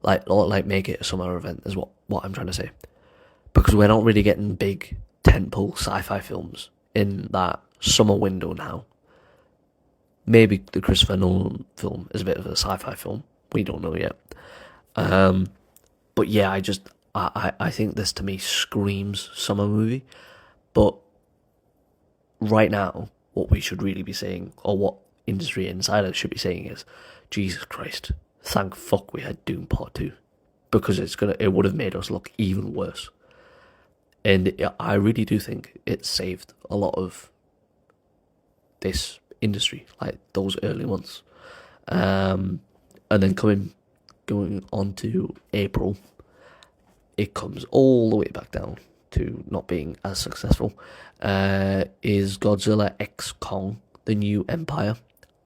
Like make it a summer event is what I'm trying to say. Because we're not really getting big tentpole sci-fi films in that summer window now. Maybe the Christopher Nolan film is a bit of a sci-fi film. We don't know yet. But yeah, I think this to me screams summer movie. But right now, what we should really be saying, or what industry insiders should be saying is, Jesus Christ, thank fuck we had Doom Part 2. Because it would have made us look even worse. And I really do think it saved a lot of this industry, like those early months. And then going on to April, it comes all the way back down to not being as successful. Is Godzilla X Kong, The New Empire.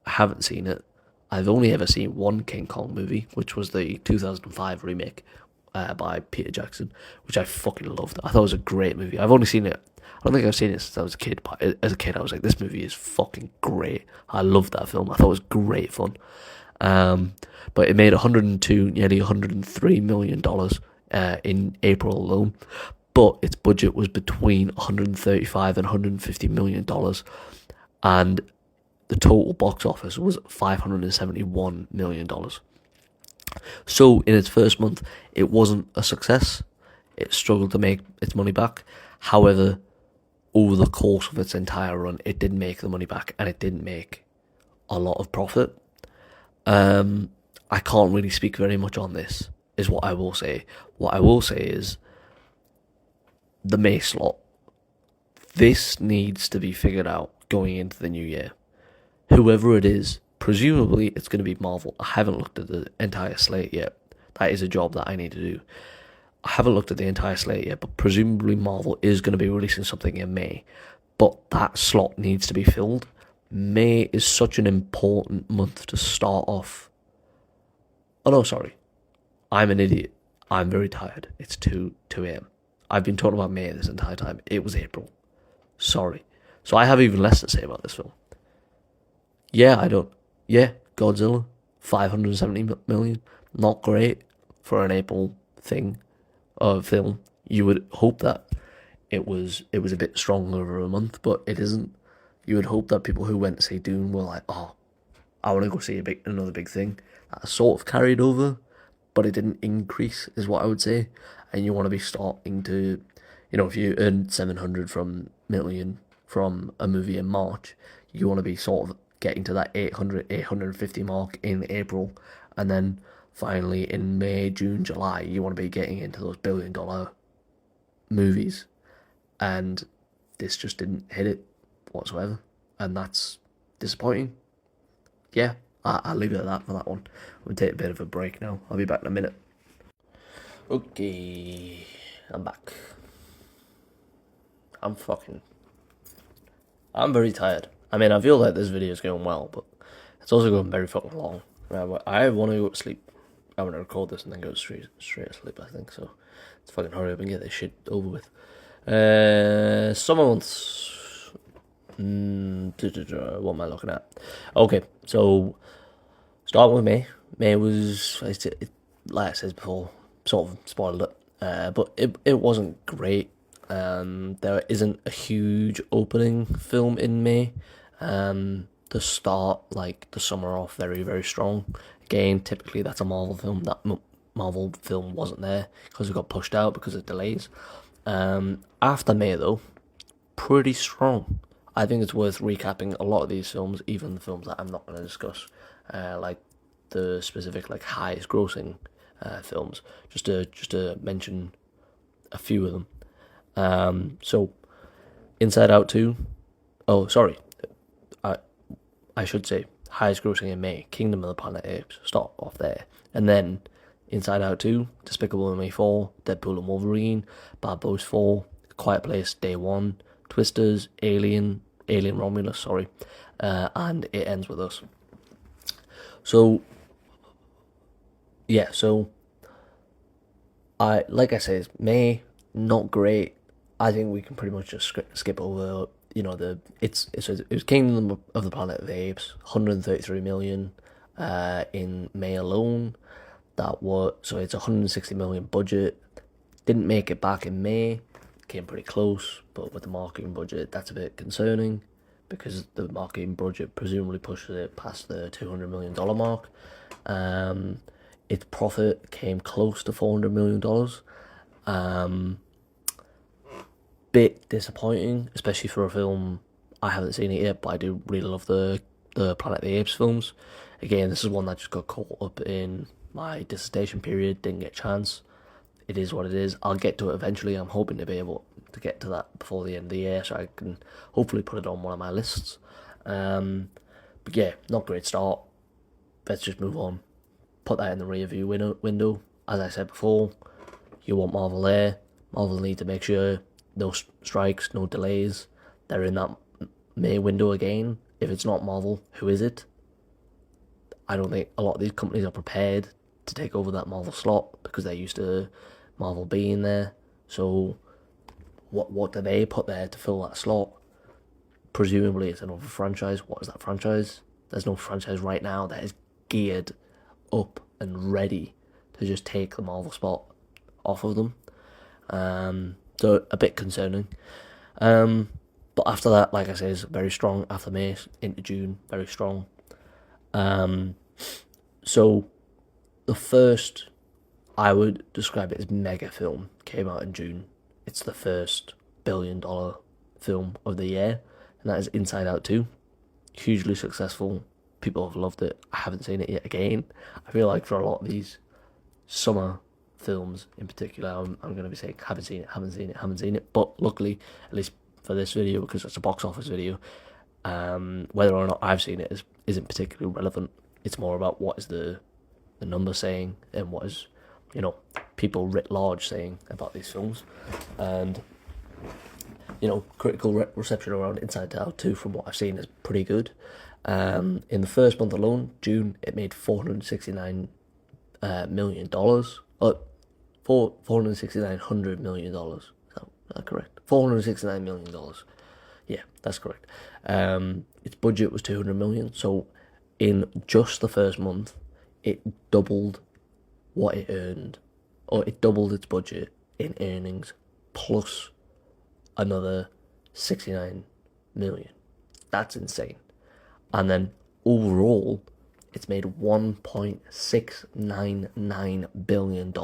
I haven't seen it. I've only ever seen one King Kong movie, which was the 2005 remake by Peter Jackson, which I fucking loved. I thought it was a great movie. I've only seen it. I don't think I've seen it since I was a kid, but as a kid I was like, this movie is fucking great. I loved that film. I thought it was great fun. But it made nearly $103 million in April alone. But its budget was between $135 and $150 million. And the total box office was $571 million. So in its first month, it wasn't a success. It struggled to make its money back. However, over the course of its entire run, it did make the money back, and it didn't make a lot of profit. I can't really speak very much on this, is what I will say. What I will say is the May slot. This needs to be figured out going into the new year. Whoever it is, presumably it's going to be Marvel. I haven't looked at the entire slate yet. That is a job that I need to do. I haven't looked at the entire slate yet, but presumably Marvel is going to be releasing something in May. But that slot needs to be filled. May is such an important month to start off. Oh no, sorry. I'm an idiot. I'm very tired. It's 2 a.m. I've been talking about May this entire time. It was April. Sorry. So I have even less to say about this film. Yeah, Godzilla, 570 million. Not great for an April thing of film. You would hope that it was a bit stronger over a month, but it isn't. You would hope that people who went to see Dune were like, oh, I want to go see another big thing. That sort of carried over, but it didn't increase, is what I would say. And you want to be starting to, if you earned 700 million from a movie in March, you want to be sort of getting to that 850 mark in April, and then finally in May, June, July, you want to be getting into those $1 billion movies, and this just didn't hit it whatsoever, and that's disappointing. Yeah, I'll leave it at that for that one. We'll take a bit of a break now. I'll be back in a minute. Okay, I'm back. I'm very tired. I mean, I feel like this video is going well, but it's also going very fucking long. I want to go to sleep. I want to record this and then go straight to sleep, I think, so let's fucking hurry up and get this shit over with. Summer months. What am I looking at? Okay, so starting with May. May was, like I said before, sort of spoiled it, but it wasn't great. There isn't a huge opening film in May. To start like the summer off very, very strong. Again, typically that's a Marvel film. That Marvel film wasn't there because it got pushed out because of delays. After May though, pretty strong. I think it's worth recapping a lot of these films, even the films that I'm not going to discuss, like the specific like highest grossing films, just to mention a few of them. So Inside Out 2. Oh, sorry. I should say highest grossing in May, Kingdom of the Planet of the Apes. Start off there, and then Inside Out 2, Despicable Me 4, Deadpool and Wolverine, Bad Boys 4, Quiet Place Day 1, Twisters, Alien Romulus, sorry, and It Ends With Us. So, yeah, so like I said, May, not great. I think we can pretty much just skip over, it was Kingdom of the Planet of the Apes, 133 million in May alone. So it's 160 million budget. Didn't make it back in May, came pretty close, but with the marketing budget, that's a bit concerning because the marketing budget presumably pushes it past the $200 million mark. Its profit came close to $400 million. Bit disappointing, especially for a film. I haven't seen it yet, but I do really love the Planet of the Apes films. Again, this is one that just got caught up in my dissertation period, didn't get a chance. It is what it is. I'll get to it eventually. I'm hoping to be able to get to that before the end of the year, so I can hopefully put it on one of my lists. But yeah, not great start. Let's just move on. Put that in the rear view window. As I said before, you want Marvel there. Marvel need to make sure no strikes, no delays. They're in that May window again. If it's not Marvel, who is it? I don't think a lot of these companies are prepared to take over that Marvel slot because they're used to Marvel being there. So what do they put there to fill that slot? Presumably it's another franchise. What is that franchise? There's no franchise right now that is geared up and ready to just take the Marvel spot off of them. So a bit concerning. But after that, like I say, is very strong. After May into June, very strong. So the first, I would describe it as mega film, came out in June. It's the first $1 billion film of the year, and that is Inside Out 2. Hugely successful. People have loved it. I haven't seen it yet again. I feel like for a lot of these summer films in particular, I'm going to be saying haven't seen it. But luckily, at least for this video, because it's a box office video, whether or not I've seen it isn't particularly relevant. It's more about what is the number saying and what is, people writ large saying about these films. And, critical reception around Inside Out 2 from what I've seen is pretty good. In the first month alone, June, it made $469 million. $469 million. Is that correct? $469 million. Yeah, that's correct. Its budget was $200 million. So in just the first month, it doubled what it earned, or it doubled its budget in earnings, plus another 69 million. That's insane. And then overall, it's made $1.699 billion,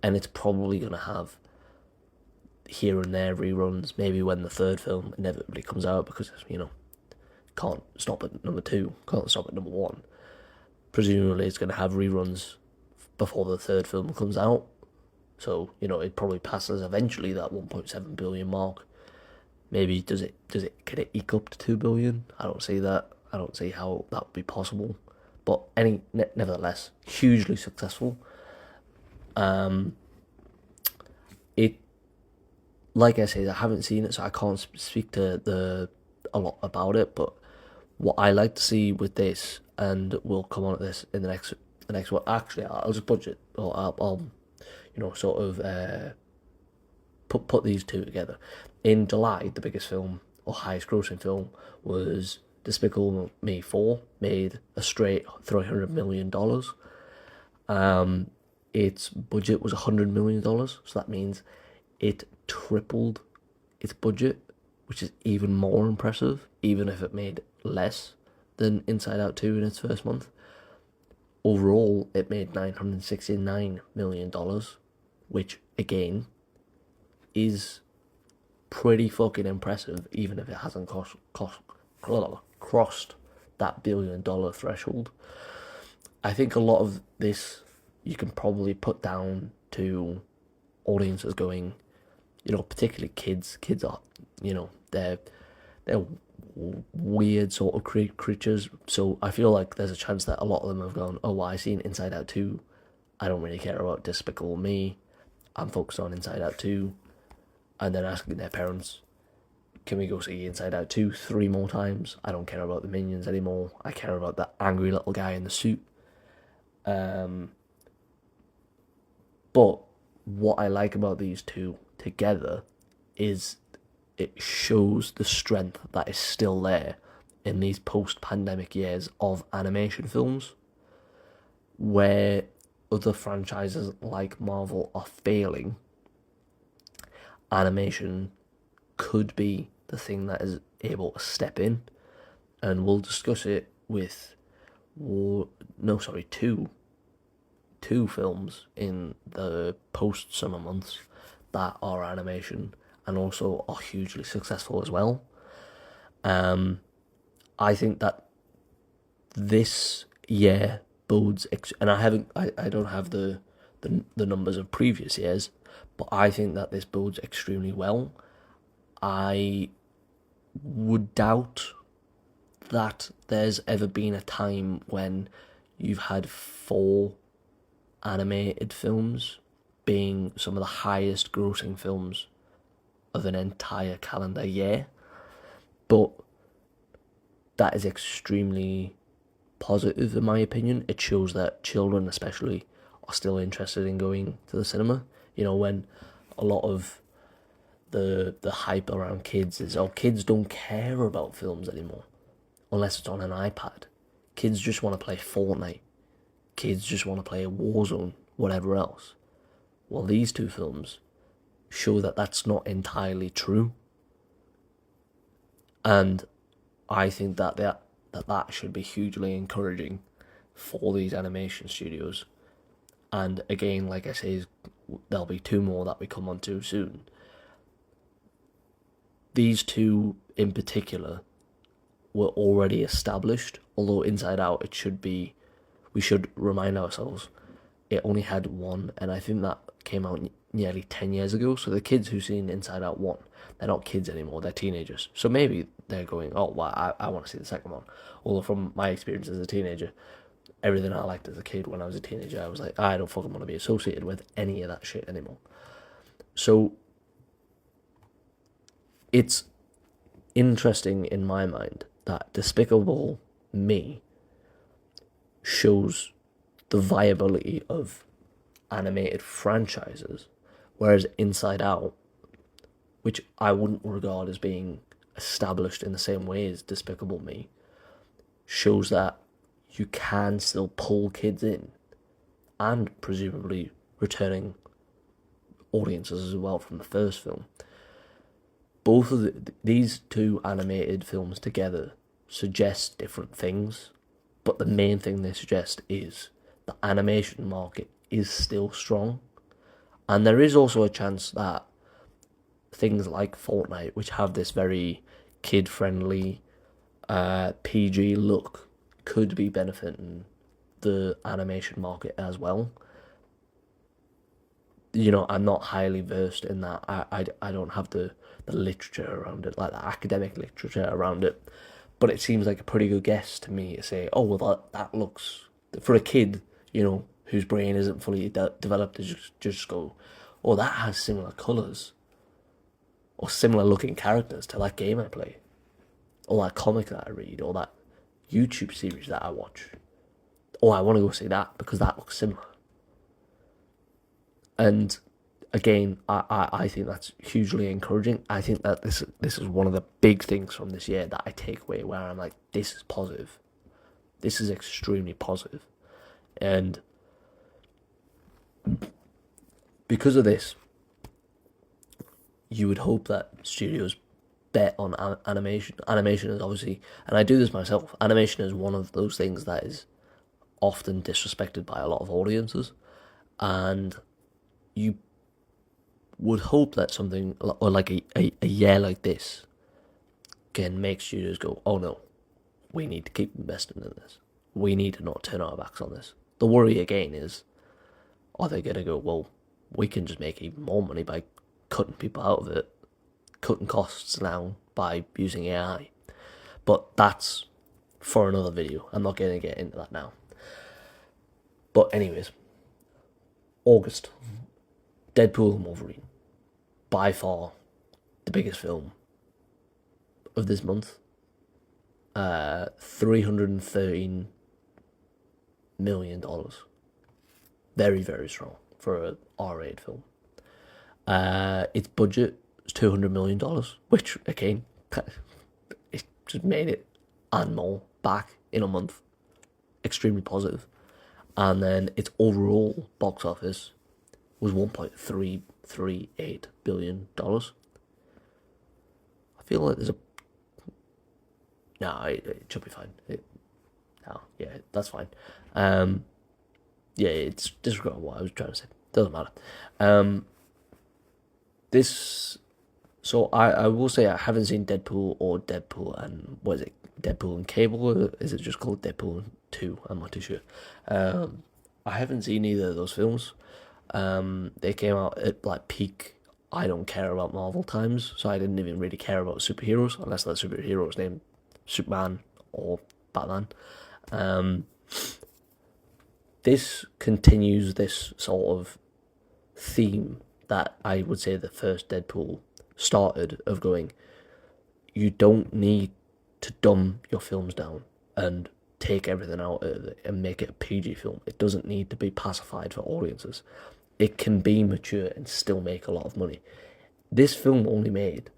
and it's probably going to have here and there reruns, maybe when the third film inevitably comes out, because, can't stop at number 2, can't stop at number 1. Presumably it's going to have reruns before the third film comes out, so, it probably passes eventually that 1.7 billion mark. Maybe can it eke up to 2 billion? I don't see that. I don't see how that would be possible. But nevertheless, hugely successful. It, like I said, I haven't seen it, so I can't speak to a lot about it. But what I like to see with this, and we'll come on to this in the next one. Actually, I'll just budget, or I'll sort of put these two together. In July, the biggest film or highest grossing film was Despicable Me 4, made a straight $300 million. Its budget was $100 million, so that means it tripled its budget, which is even more impressive, even if it made less than Inside Out 2 in its first month. Overall, it made $969 million, which, again, is pretty fucking impressive, even if it hasn't crossed that $1 billion threshold. I think a lot of this you can probably put down to audiences going, particularly kids. Kids are, they're weird sort of creatures. So I feel like there's a chance that a lot of them have gone, oh, well, I seen Inside Out 2 I don't really care about Despicable Me. I'm focused on Inside Out 2. And then asking their parents, can we go see Inside Out 2 3 more times? I don't care about the Minions anymore. I care about that angry little guy in the suit. But what I like about these two together is it shows the strength that is still there in these post-pandemic years of animation films, where other franchises like Marvel are failing. Animation could be the thing that is able to step in, and we'll discuss it with two films in the post-summer months that are animation and also are hugely successful as well. I think that this year bodes, and I don't have the numbers of previous years, but I think that this bodes extremely well. I would doubt that there's ever been a time when you've had 4 animated films being some of the highest grossing films of an entire calendar year. But that is extremely positive in my opinion. It shows that children especially are still interested in going to the cinema. You know, when a lot of the hype around kids is, oh, kids don't care about films anymore unless it's on an iPad. Kids just want to play Fortnite. Kids just want to play Warzone, whatever else. Well, these two films show that that's not entirely true. And I think that that should be hugely encouraging for these animation studios. And again, like I say, there'll be 2 more that we come on to soon. These 2 in particular were already established, although Inside Out, we should remind ourselves, it only had 1, and I think that came out nearly 10 years ago. So the kids who've seen Inside Out 1, they're not kids anymore, they're teenagers. So maybe they're going, oh, well, I want to see the second one. Although from my experience as a teenager, everything I liked as a kid when I was a teenager, I was like, I don't fucking want to be associated with any of that shit anymore. So it's interesting in my mind that Despicable Me shows the viability of animated franchises, whereas Inside Out, which I wouldn't regard as being established in the same way as Despicable Me, shows that you can still pull kids in, and presumably returning audiences as well from the first film. Both of these 2 animated films together suggest different things, but the main thing they suggest is the animation market is still strong, and there is also a chance that things like Fortnite, which have this very kid-friendly PG look, could be benefiting the animation market as well. You know, I'm not highly versed in that. I don't have the literature around it, like the academic literature around it, but it seems like a pretty good guess to me to say, oh, well, that looks, for a kid, you know, whose brain isn't fully developed, to just go, oh, that has similar colours, or similar looking characters to that game I play, or that comic that I read, or that YouTube series that I watch. Oh, I want to go see that because that looks similar. And again, I think that's hugely encouraging. I think that this is one of the big things from this year that I take away, where I'm like, this is positive. This is extremely positive. And because of this, you would hope that studios bet on animation. Animation is obviously, and I do this myself, animation is one of those things that is often disrespected by a lot of audiences. And you would hope that something, or like a year like this, can make studios go, oh no, we need to keep investing in this. We need to not turn our backs on this. The worry again is, are they going to go, well, we can just make even more money by cutting people out of it, cutting costs down by using AI. But that's for another video. I'm not going to get into that now. But anyways, August, Deadpool and Wolverine, by far the biggest film of this month. $313 million. Very, very strong for an R-rated film. Its budget was $200 million, which again, it just made it and more back in a month. Extremely positive. And then its overall box office was $1.338 billion. I feel like there's a... No, it should be fine. Yeah, that's fine. Yeah, it's disregard what I was trying to say. Doesn't matter. So I will say I haven't seen Deadpool or Deadpool and what is it? Deadpool and Cable, or is it just called Deadpool 2? I'm not too sure. I haven't seen either of those films. They came out at like peak I don't care about Marvel times, so I didn't even really care about superheroes unless that superhero was named Superman or Batman. This continues this sort of theme that I would say the first Deadpool started, of going, you don't need to dumb your films down and take everything out of it and make it a PG film. It doesn't need to be pacified for audiences. It can be mature and still make a lot of money. This film only made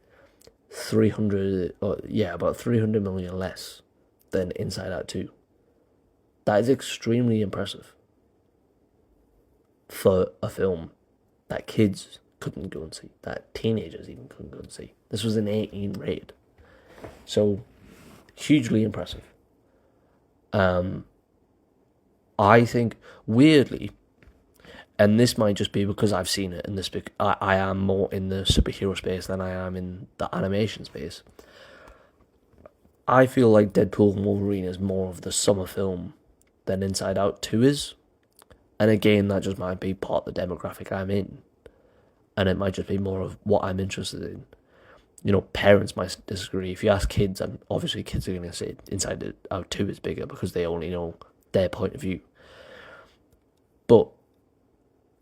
about 300 million less than Inside Out 2. That is extremely impressive for a film that kids couldn't go and see, that teenagers even couldn't go and see. This was an 18 rated. So, hugely impressive. I think, weirdly, and this might just be because I've seen it, and I am more in the superhero space than I am in the animation space. I feel like Deadpool and Wolverine is more of the summer film than Inside Out 2 is. And again, that just might be part of the demographic I'm in. And it might just be more of what I'm interested in. You know, parents might disagree. If you ask kids, and obviously kids are going to say Inside Out 2 is bigger because they only know their point of view. But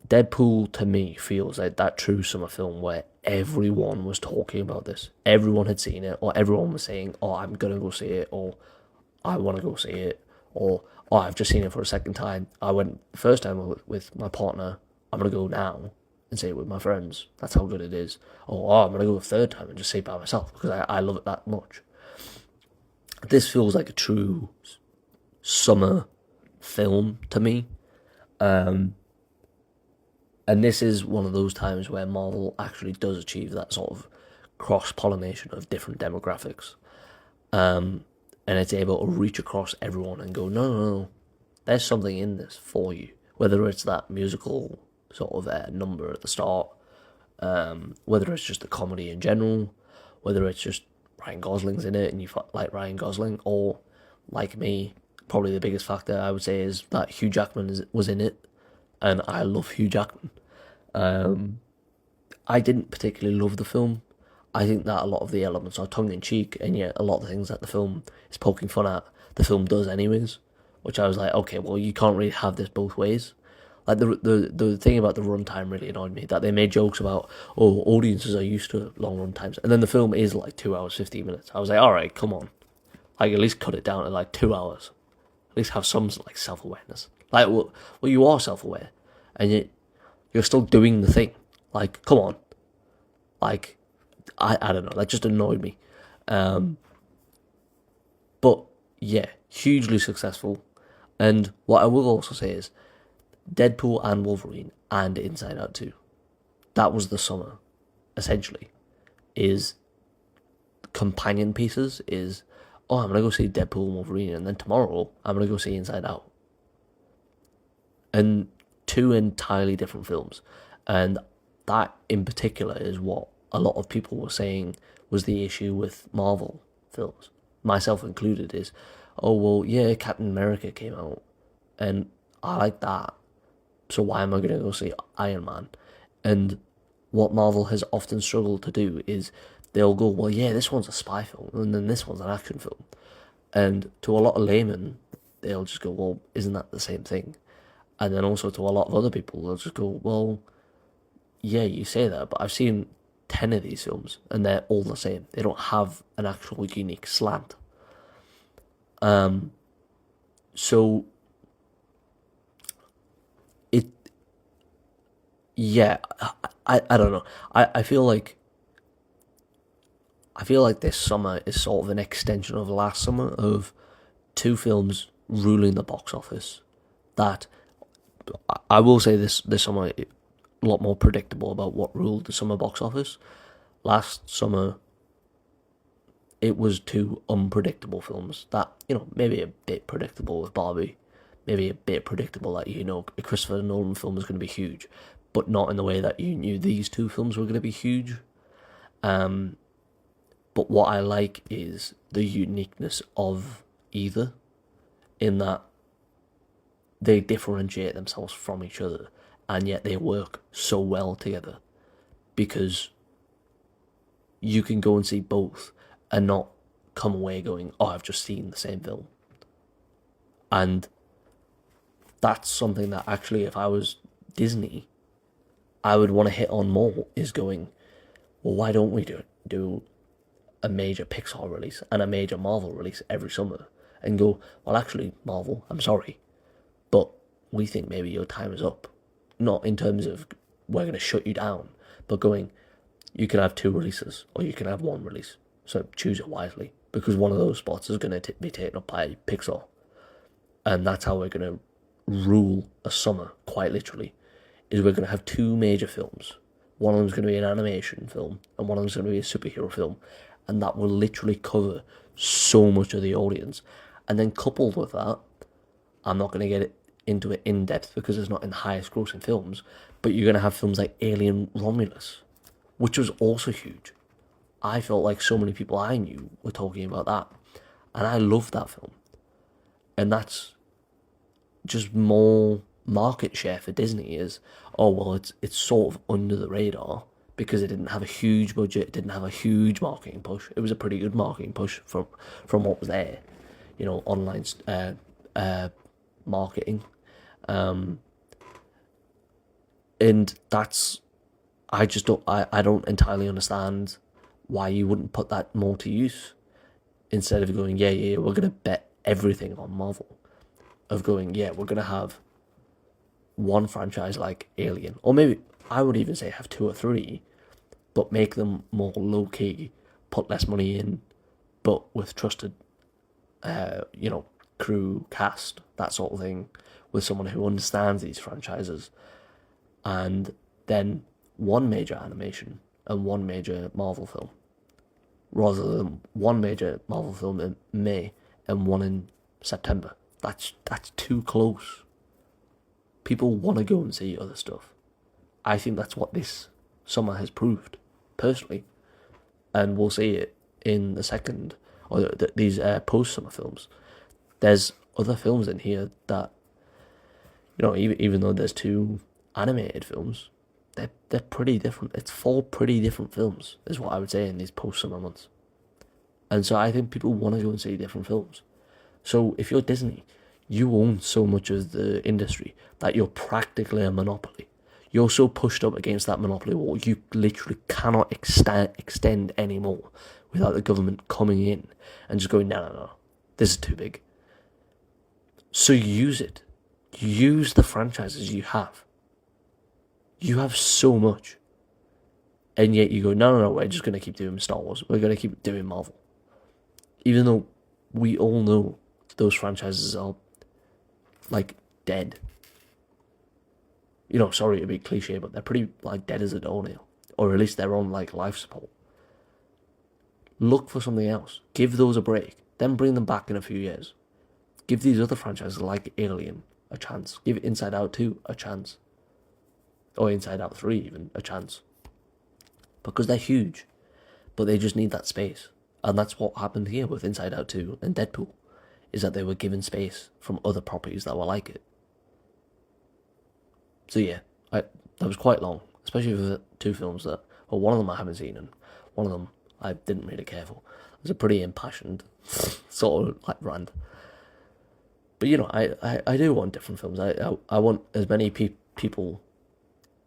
Deadpool, to me, feels like that true summer film where everyone was talking about this. Everyone had seen it, or everyone was saying, oh, I'm going to go see it, or I want to go see it, or oh, I've just seen it for a second time. I went the first time with my partner. I'm going to go now and see it with my friends. That's how good it is. Or I'm going to go a third time and just see it by myself because I love it that much. This feels like a true summer film to me. And this is one of those times where Marvel actually does achieve that sort of cross-pollination of different demographics. And it's able to reach across everyone and go, no, there's something in this for you. Whether it's that musical sort of number at the start, whether it's just the comedy in general, whether it's just Ryan Gosling's in it and you like Ryan Gosling, or like me, probably the biggest factor I would say is that Hugh Jackman was in it, and I love Hugh Jackman. I didn't particularly love the film. I think that a lot of the elements are tongue-in-cheek, and yet a lot of the things that the film is poking fun at, the film does anyways, which I was like, okay, well, you can't really have this both ways. Like, the thing about the runtime really annoyed me, that they made jokes about, oh, audiences are used to long runtimes, and then the film is like 2 hours, 15 minutes. I was like, alright, come on. Like, at least cut it down to like 2 hours. At least have some, like, self-awareness. Like, well, you are self-aware, and you're still doing the thing. Like, come on. Like, I don't know, that just annoyed me. But, yeah, hugely successful. And what I will also say is, Deadpool and Wolverine and Inside Out 2, that was the summer, essentially, is companion pieces, is, oh, I'm going to go see Deadpool and Wolverine, and then tomorrow, I'm going to go see Inside Out. And two entirely different films. And that, in particular, is what a lot of people were saying was the issue with Marvel films, myself included, is, oh, well, yeah, Captain America came out, and I like that, so why am I going to go see Iron Man? And what Marvel has often struggled to do is they'll go, well, yeah, this one's a spy film, and then this one's an action film. And to a lot of laymen, they'll just go, well, isn't that the same thing? And then also to a lot of other people, they'll just go, well, yeah, you say that, but I've seen 10 of these films and they're all the same. They don't have an actual unique slant. So it, yeah, I don't know. I feel like this summer is sort of an extension of last summer of two films ruling the box office. That I will say this summer a lot more predictable about what ruled the summer box office. Last summer, it was two unpredictable films that, maybe a bit predictable with Barbie, maybe a bit predictable that, a Christopher Nolan film was going to be huge, but not in the way that you knew these two films were going to be huge. But what I like is the uniqueness of either, in that they differentiate themselves from each other, and yet they work so well together, because you can go and see both and not come away going, oh, I've just seen the same film. And that's something that actually, if I was Disney, I would want to hit on more, is going, well, why don't we do a major Pixar release and a major Marvel release every summer, and go, well, actually, Marvel, I'm sorry, but we think maybe your time is up. Not in terms of we're going to shut you down, but going, you can have two releases or you can have one release. So choose it wisely, because one of those spots is going to be taken up by Pixar. And that's how we're going to rule a summer, quite literally, is we're going to have two major films. One of them is going to be an animation film and one of them is going to be a superhero film. And that will literally cover so much of the audience. And then coupled with that, I'm not going to get into it in depth because it's not in the highest grossing films, but you're going to have films like Alien Romulus, which was also huge. I felt like so many people I knew were talking about that, and I loved that film. And that's just more market share for Disney, is, oh, well, it's sort of under the radar because it didn't have a huge budget, it didn't have a huge marketing push. It was a pretty good marketing push from what was there, online marketing. And that's, I don't entirely understand why you wouldn't put that more to use, instead of going, yeah, we're going to bet everything on Marvel. Of going, yeah, we're going to have one franchise like Alien, or maybe I would even say have two or three, but make them more low-key, put less money in, but with trusted, crew, cast, that sort of thing, with someone who understands these franchises. And then one major animation and one major Marvel film, rather than one major Marvel film in May and one in September. That's too close. People want to go and see other stuff. I think that's what this summer has proved, personally. And we'll see it in the second, or these post-summer films. There's other films in here that, even though there's two animated films, they're pretty different. It's four pretty different films, is what I would say, in these post-summer months. And so I think people want to go and see different films. So if you're Disney, you own so much of the industry that you're practically a monopoly. You're so pushed up against that monopoly wall, you literally cannot extend anymore without the government coming in and just going, no, this is too big. So use it. Use the franchises you have. You have so much. And yet you go, no, we're just going to keep doing Star Wars. We're going to keep doing Marvel. Even though we all know those franchises are, dead. Sorry to be cliche, but they're pretty, dead as a doornail. Or at least they're on, life support. Look for something else. Give those a break. Then bring them back in a few years. Give these other franchises like Alien a chance. Give Inside Out 2 a chance. Or Inside Out 3 even a chance. Because they're huge. But they just need that space. And that's what happened here with Inside Out 2 and Deadpool, is that they were given space from other properties that were like it. So yeah, that was quite long, especially for two films that, well, one of them I haven't seen and one of them I didn't really care for. It was a pretty impassioned sort of rant. But I do want different films. I want as many people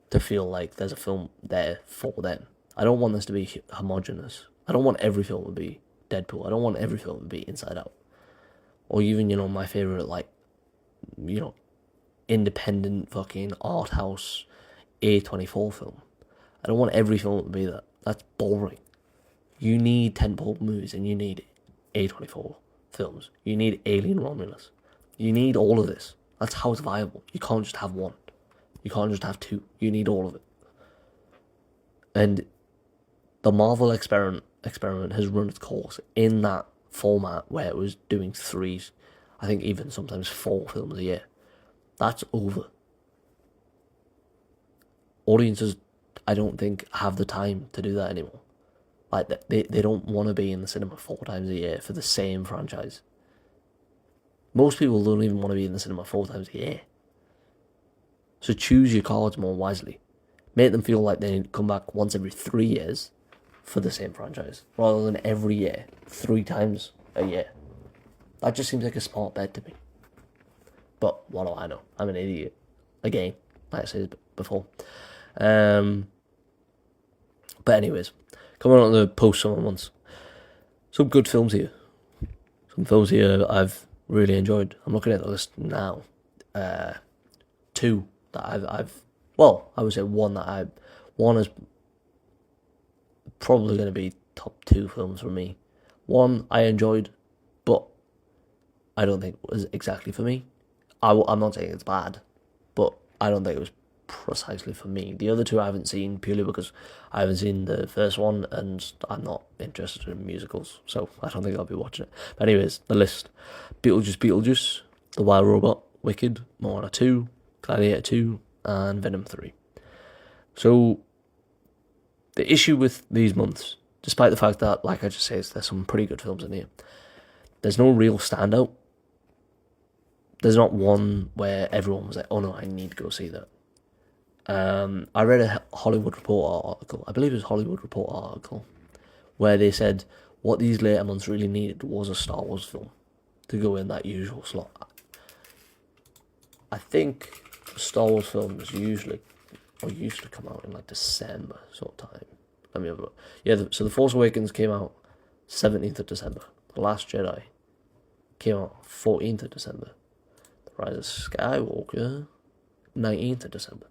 to feel like there's a film there for them. I don't want this to be homogenous. I don't want every film to be Deadpool. I don't want every film to be Inside Out. Or even, my favourite, like, independent fucking art house A24 film. I don't want every film to be that. That's boring. You need tentpole movies and you need A24 films. You need Alien Romulus. You need all of this. That's how it's viable. You can't just have one. You can't just have two. You need all of it. And the Marvel experiment has run its course in that format where it was doing three, I think even sometimes 4 films a year. That's over. Audiences, I don't think, have the time to do that anymore. Like, they don't want to be in the cinema 4 times a year for the same franchise. Most people don't even want to be in the cinema 4 times a year. So choose your cards more wisely. Make them feel like they need to come back once every 3 years for the same franchise, rather than every year, 3 times a year. That just seems like a smart bet to me. But what do I know? I'm an idiot. Again, like I said before. But anyways, coming on to the post-summer months. Some good films here. Some films here I've really enjoyed. I'm looking at the list now. 2 that I would say one is probably going to be top 2 films for me. One I enjoyed, but I don't think it was exactly for me. I'm not saying it's bad, but I don't think it was precisely for me. The other 2 I haven't seen purely because I haven't seen the first one and I'm not interested in musicals, so I don't think I'll be watching it. But anyways, the list: Beetlejuice, The Wild Robot, Wicked, Moana 2, Gladiator 2, and Venom 3. So the issue with these months, despite the fact that, like I just said, there's some pretty good films in here, there's no real standout. There's not one where everyone was like, oh no, I need to go see that. I read a Hollywood Reporter article, I believe it was Hollywood Reporter article, where they said what these later months really needed was a Star Wars film to go in that usual slot. I think Star Wars films used to come out in like December sort of time. Let me have a look. Yeah, so The Force Awakens came out 17th of December. The Last Jedi came out 14th of December. The Rise of Skywalker 19th of December.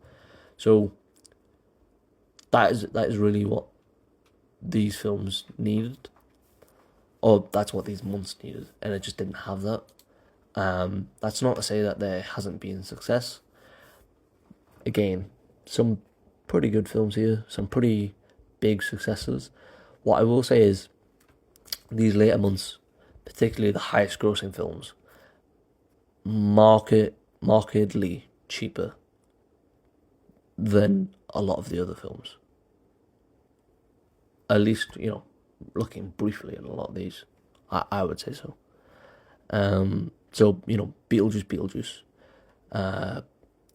So that is really what these films needed, or that's what these months needed, and it just didn't have that. That's not to say that there hasn't been success. Again, some pretty good films here, some pretty big successes. What I will say is, these later months, particularly the highest grossing films, markedly cheaper than a lot of the other films. At least, looking briefly at a lot of these, I would say so. So, Beetlejuice,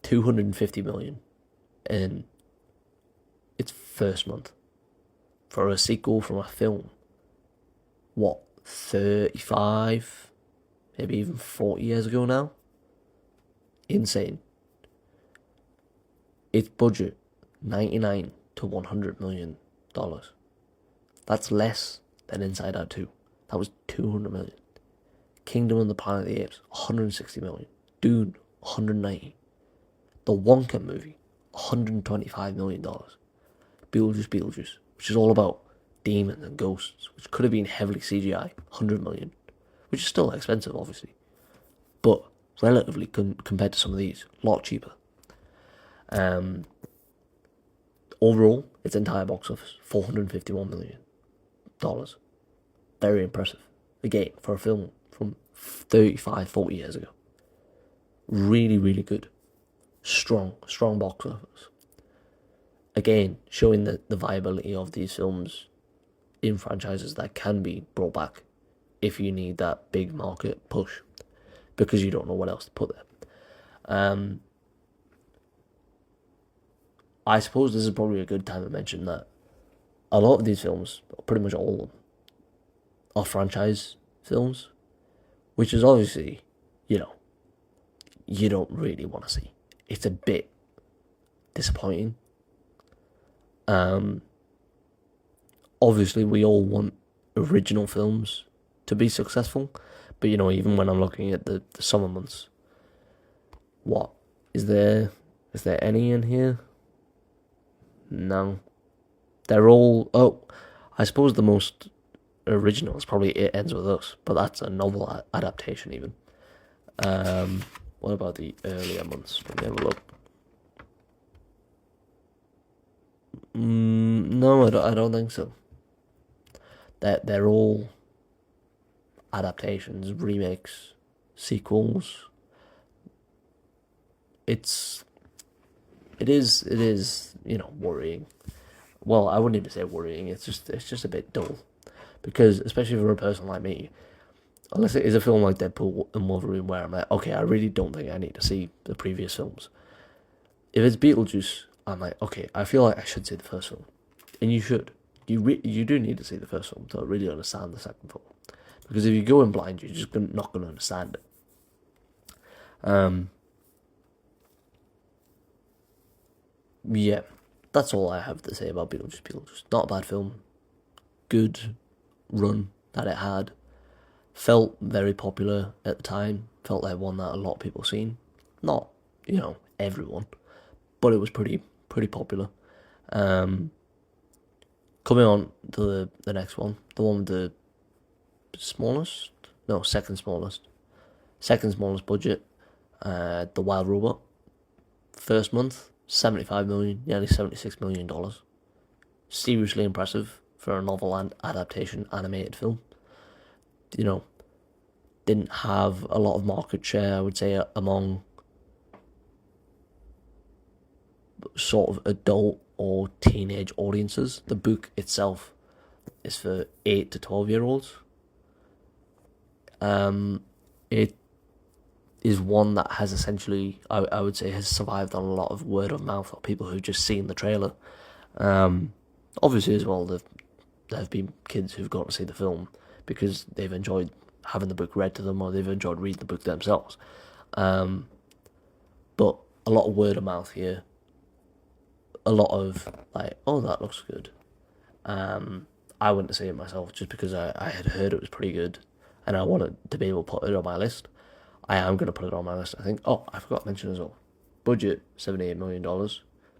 250 million in its first month. For a sequel from a film, 35, maybe even 40 years ago now? Insane. Its budget, $99 to $100 million. That's less than Inside Out 2. That was $200 million. Kingdom of the Planet of the Apes, $160 million. Dune, $190. The Wonka movie, $125 million. Beetlejuice, which is all about demons and ghosts, which could have been heavily CGI, $100 million, which is still expensive, obviously, but relatively compared to some of these, a lot cheaper. Overall, its entire box office, $451 million. Very impressive. Again, for a film from 35, 40 years ago. Really, really good. Strong box office. Again, showing the viability of these films in franchises that can be brought back if you need that big market push, because you don't know what else to put there. I suppose this is probably a good time to mention that a lot of these films, pretty much all of them, are franchise films, which is obviously, you don't really want to see. It's a bit disappointing. Obviously, we all want original films to be successful, but even when I'm looking at the summer months, what is there? Is there any in here? No, they're all. Oh, I suppose the most original is probably It Ends With Us, but that's a novel adaptation even. What about the earlier months? Let me have a look. No, I don't think so. They're all adaptations, remakes, sequels. It is worrying. Well, I wouldn't even say worrying. It's just a bit dull, because especially for a person like me, unless it is a film like Deadpool and Wolverine, where I'm like, okay, I really don't think I need to see the previous films. If it's Beetlejuice, I'm like, okay, I feel like I should see the first film, and you should. You do need to see the first film to really understand the second film, because if you go in blind, you're just not going to understand it. Yeah, that's all I have to say about Beetlejuice. Beetlejuice, not a bad film, good run that it had. Felt very popular at the time. Felt like one that a lot of people seen. Not everyone, but it was pretty popular. Coming on to the next one, the one with the second smallest budget, The Wild Robot. First month, 75 million, nearly $76 million. Seriously impressive for a novel and adaptation animated film. Didn't have a lot of market share, I would say, among sort of adult or teenage audiences. The book itself is for 8 to 12-year-olds. It is one that has essentially, I would say, has survived on a lot of word of mouth of people who've just seen the trailer. Obviously, as well, there have been kids who've gone to see the film because they've enjoyed having the book read to them, or they've enjoyed reading the book themselves. But a lot of word of mouth here. A lot of like, oh, that looks good. I went to see it myself just because I had heard it was pretty good, and I wanted to be able to put it on my list. I am going to put it on my list, I think. Oh, I forgot to mention as well. Budget, $78 million.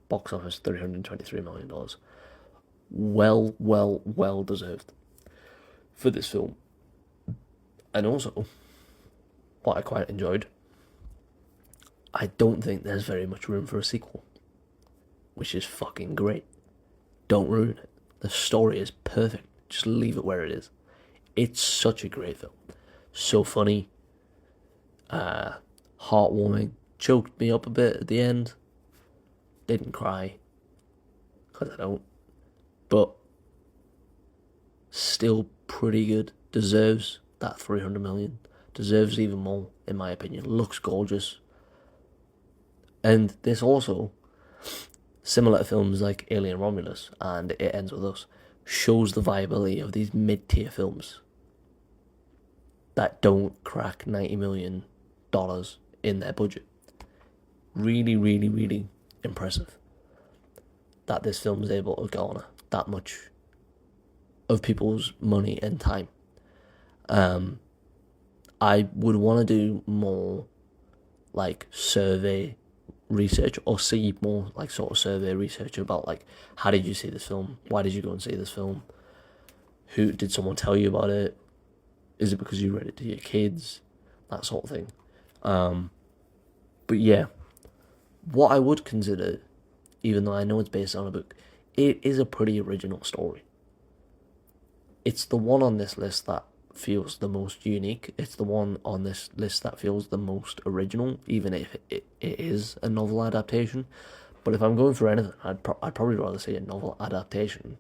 Box office, $323 million. Well deserved for this film. And also, what I quite enjoyed, I don't think there's very much room for a sequel, which is fucking great. Don't ruin it. The story is perfect. Just leave it where it is. It's such a great film. So funny. Heartwarming. Choked me up a bit at the end. Didn't cry, because I don't. But still pretty good. Deserves that 300 million. Deserves even more, in my opinion. Looks gorgeous. And this also, similar to films like Alien Romulus and It Ends With Us, shows the viability of these mid-tier films that don't crack $90 million in their budget. Really, really, really impressive that this film is able to garner that much of people's money and time. I would want to do more like survey research, or see more like sort of survey research about like, how did you see this film? Why did you go and see this film? Who did someone tell you about it? Is it because you read it to your kids? That sort of thing. But yeah, what I would consider, even though I know it's based on a book, it is a pretty original story. It's the one on this list that feels the most unique. It's the one on this list that feels the most original, even if it is a novel adaptation. But if I'm going for anything, I'd probably rather see a novel adaptation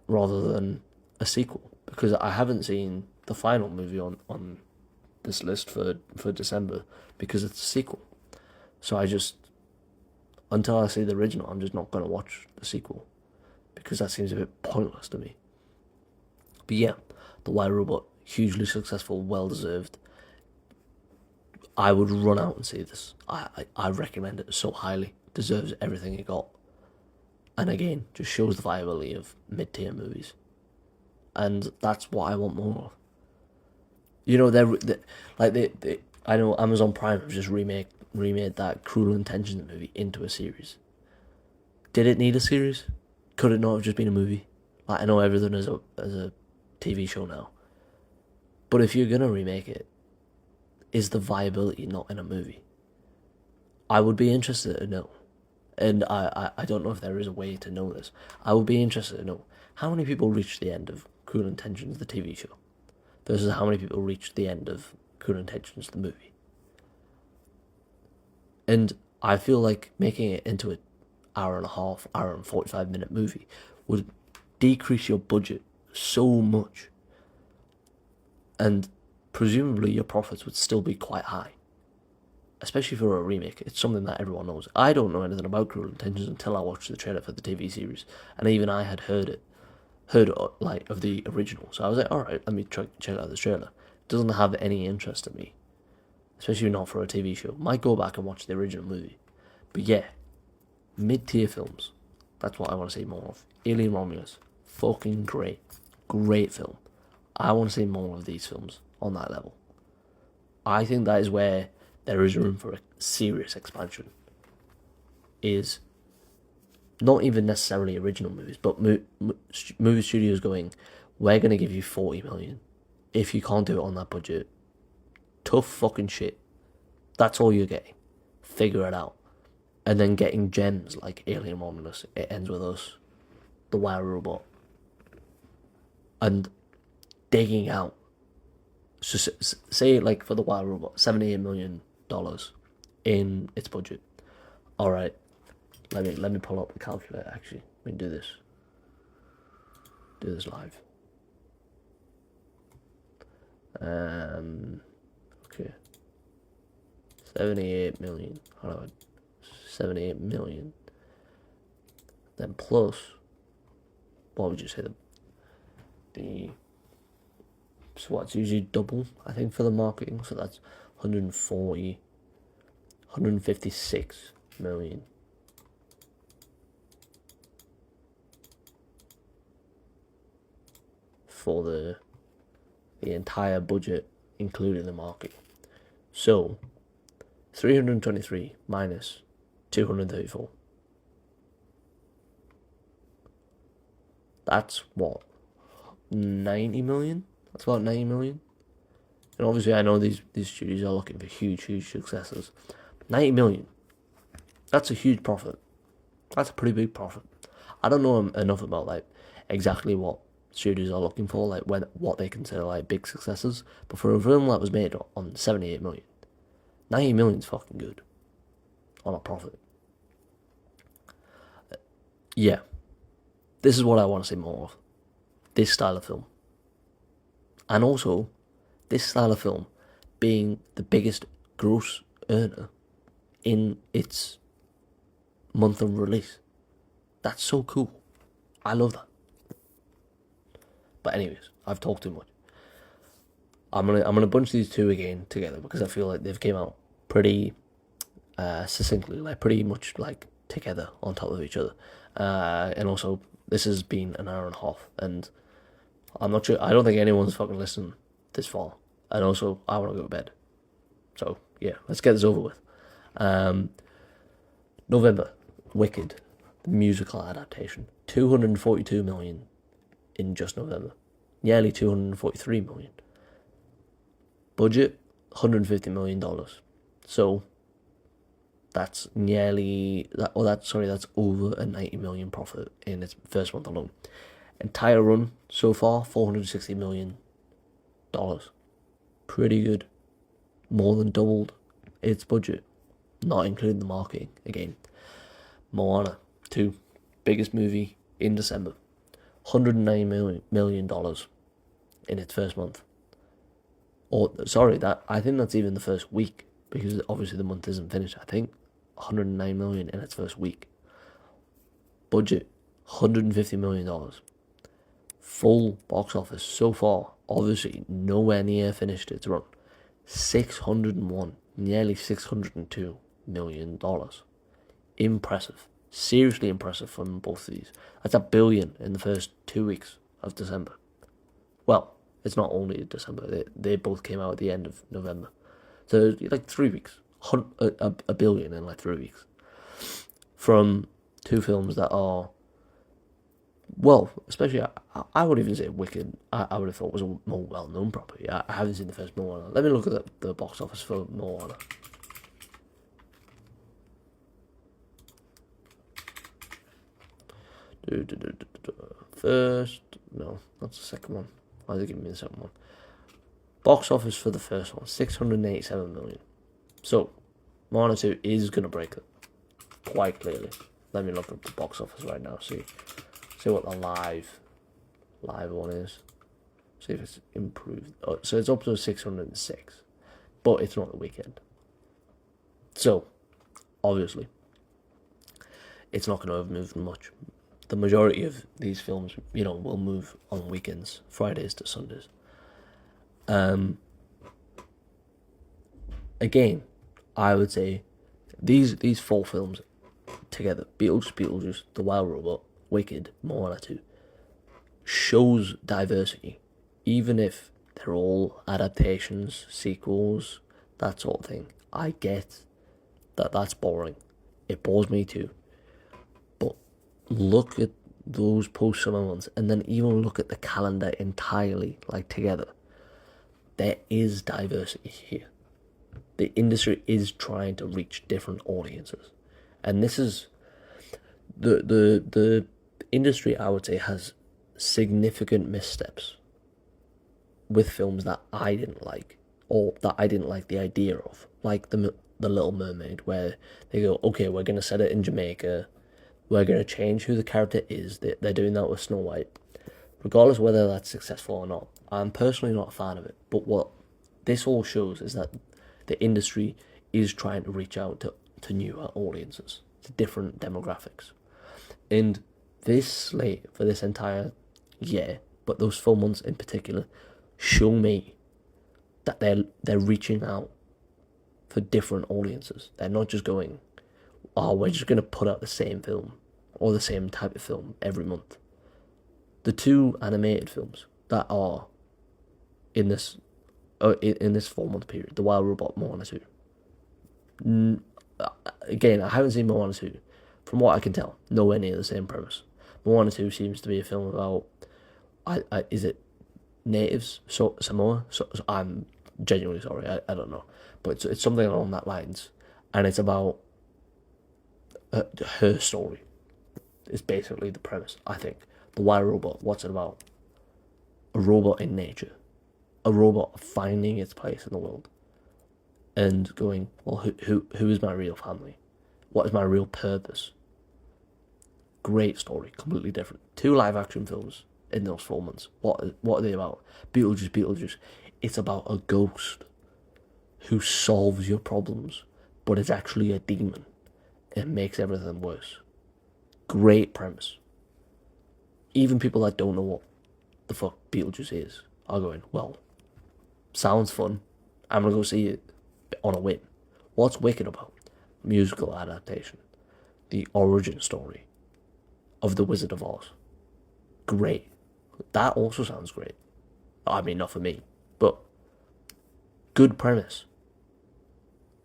rather than a sequel, because I haven't seen the final movie on this list for December, because it's a sequel. So until I see the original, I'm just not going to watch the sequel, because that seems a bit pointless to me. But yeah, The Wild Robot, hugely successful, well deserved. I would run out and see this. I recommend it so highly. Deserves everything it got. And again, just shows the viability of mid-tier movies. And that's what I want more of. You know, I know Amazon Prime have just remade that Cruel Intentions movie into a series. Did it need a series? Could it not have just been a movie? Like, I know everything is a TV show now. But if you're gonna remake it, is the viability not in a movie? I would be interested to know. And I don't know if there is a way to know this. I would be interested to know how many people reached the end of Cruel Intentions, the TV show, versus how many people reached the end of Cruel Intentions, the movie. And I feel like making it into an hour and a half, hour and 45-minute movie would decrease your budget so much. And presumably your profits would still be quite high. Especially for a remake. It's something that everyone knows. I don't know anything about Cruel Intentions until I watched the trailer for the TV series. And even I had heard like of the original. So I was like, alright, let me check out this trailer. It doesn't have any interest in me. Especially not for a TV show. Might go back and watch the original movie. But yeah, mid-tier films. That's what I want to see more of. Alien Romulus. Fucking great. Great film. I want to see more of these films on that level. I think that is where there is room for a serious expansion. Is not even necessarily original movies, but movie studios going, we're going to give you 40 million. If you can't do it on that budget, tough fucking shit. That's all you're getting. Figure it out. And then getting gems like Alien Romulus, It Ends With Us, The Wire Robot, and digging out. So say like for The Wire Robot, $78 million in its budget. All right, let me pull up the calculator. Actually, we can do this live. Okay, 78 million. How do I? 78 million. Then plus, what would you say the so what's usually double, I think, for the marketing. So that's 156 million. For the entire budget, including the marketing. So 323 minus 234. That's what? 90 million? That's about 90 million. And obviously I know these studios are looking for huge successes. 90 million. That's a huge profit. That's a pretty big profit. I don't know enough about like exactly what studios are looking for, like what they consider like big successes. But for a film that was made on 78 million, 90 million is fucking good on a profit. Yeah. This is what I want to see more of. This style of film. And also, this style of film being the biggest gross earner in its month of release. That's so cool. I love that. But anyways, I've talked too much. I'm gonna bunch these two again together because I feel like they've came out pretty succinctly, like pretty much like together on top of each other. And also, this has been an hour and a half, and I'm not sure. I don't think anyone's fucking listened this far. And also, I want to go to bed. So yeah, let's get this over with. November, Wicked, the musical adaptation, 242 million in just November, nearly 243 million. Budget, $150 million. So that's that's over a 90 million profit in its first month alone. Entire run so far, $460 million. Pretty good. More than doubled its budget, not including the marketing again. Moana 2, biggest movie in December, $109 million in its first month. Or sorry, I think that's even the first week, because obviously the month isn't finished. I think 109 million in its first week. Budget, $150 million. Full box office so far, obviously nowhere near finished its run. 601 nearly $602 million. Impressive. Seriously impressive from both of these. That's $1 billion in the first 2 weeks of December. Well, it's not only December. They both came out at the end of November. So, like 3 weeks. A billion in like 3 weeks. From two films that are, well, especially, I would even say Wicked, I would have thought was a more well-known property. I haven't seen the first Moana. Let me look at the box office for Moana. First, no, that's the second one. Why are they giving me the second one? Box office for the first one, 687 million. So, Moana 2 is going to break it, quite clearly. Let me look at the box office right now, see what the live one is. See if it's improved. Oh, so it's up to 606, but it's not the weekend. So, obviously, it's not going to move much. The majority of these films, will move on weekends, Fridays to Sundays. Again, I would say these four films together, Beetlejuice, The Wild Robot, Wicked, Moana 2, shows diversity, even if they're all adaptations, sequels, that sort of thing. I get that that's boring. It bores me too. But look at those post-summer months, and then even look at the calendar entirely, like together. There is diversity here. The industry is trying to reach different audiences. And this is the industry, I would say, has significant missteps with films that I didn't like, or that I didn't like the idea of, like the Little Mermaid, where they go, okay, we're going to set it in Jamaica, we're going to change who the character is. They're doing that with Snow White. Regardless of whether that's successful or not, I'm personally not a fan of it. But what this all shows is that the industry is trying to reach out to newer audiences, to different demographics. And this slate for this entire year, but those 4 months in particular, show me that they're reaching out for different audiences. They're not just going, we're just going to put out the same film or the same type of film every month. The two animated films that are in this 4 month period, The Wild Robot, Moana 2. Again, I haven't seen Moana 2. From what I can tell, nowhere near the same premise. Moana 2 seems to be a film about, is it natives, Samoa? So I'm genuinely sorry, I don't know. But it's something along that lines. And it's about her story. It's basically the premise, I think. The Wild Robot, what's it about? A robot in nature. A robot finding its place in the world. And going, well, who is my real family? What is my real purpose? Great story, completely different. 2 live action films in those 4 months. What are they about? Beetlejuice. It's about a ghost who solves your problems, but it's actually a demon. It makes everything worse. Great premise. Even people that don't know what the fuck Beetlejuice is are going, well, sounds fun. I'm gonna go see it on a whim. What's Wicked about? Musical adaptation. The origin story of The Wizard of Oz. Great. That also sounds great. I mean, not for me, but good premise.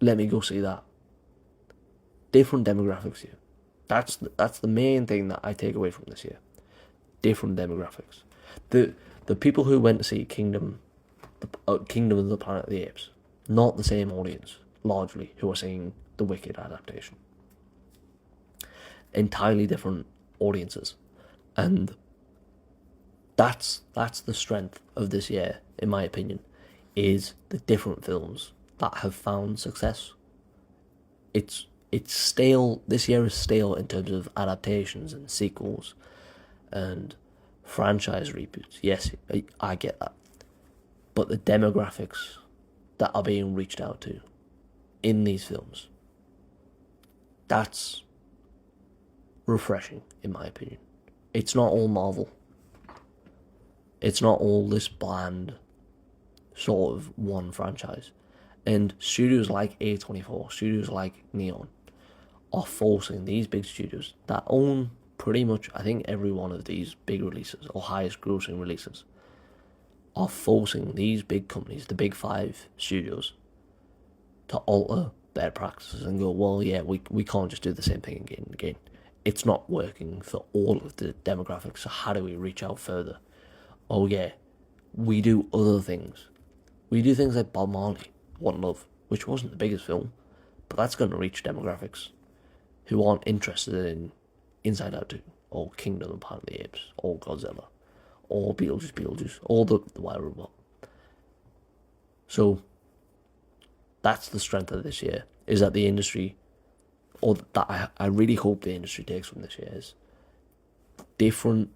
Let me go see that. Different demographics here. That's the main thing that I take away from this year. Different demographics. The people who went to see Kingdom of the Planet of the Apes, not the same audience, largely, who are seeing the Wicked adaptation. Entirely different audiences. And that's the strength of this year, in my opinion, is the different films that have found success. It's stale. This year is stale in terms of adaptations and sequels and franchise reboots. Yes, I get that. But the demographics that are being reached out to in these films, that's refreshing, in my opinion. It's not all Marvel. It's not all this bland sort of one franchise. And studios like A24, studios like Neon, are forcing these big studios that own pretty much, I think, every one of these big releases or highest grossing releases, are forcing these big companies, the big five studios, to alter their practices and go, well, yeah, we can't just do the same thing again and again. It's not working for all of the demographics, so how do we reach out further? Oh, yeah, we do other things. We do things like Bob Marley, One Love, which wasn't the biggest film, but that's going to reach demographics who aren't interested in Inside Out 2, or Kingdom of the Planet of the Apes, or Godzilla, or Beetlejuice, or the Wild Robot. So that's the strength of this year, is that the industry, or that I really hope the industry takes from this year, is different,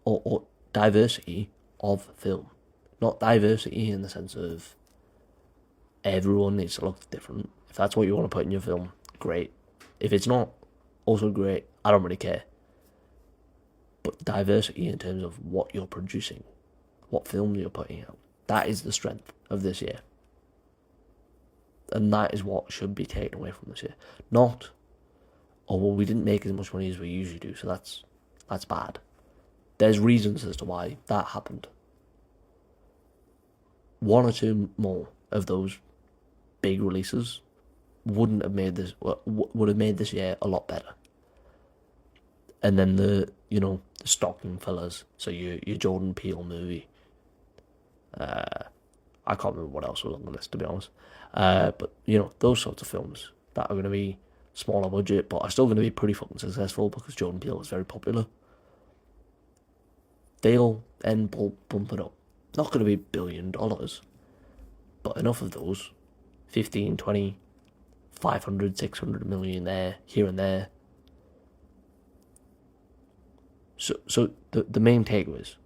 or diversity of film. Not diversity in the sense of everyone needs to look different. If that's what you want to put in your film, great. If it's not, also great. I don't really care. But diversity in terms of what you're producing, what films you're putting out, that is the strength of this year. And that is what should be taken away from this year. Not, oh, well, we didn't make as much money as we usually do, so that's bad. There's reasons as to why that happened. One or two more of those big releases would have made this year a lot better. And then the stocking fillers. So your Jordan Peele movie. I can't remember what else was on the list, to be honest. But those sorts of films that are going to be smaller budget, but are still going to be pretty fucking successful because Jordan Peele is very popular. They'll end bump it up. Not going to be $1 billion, but enough of those, 15, 20, 500, 600 million there, here and there. So the main takeaways,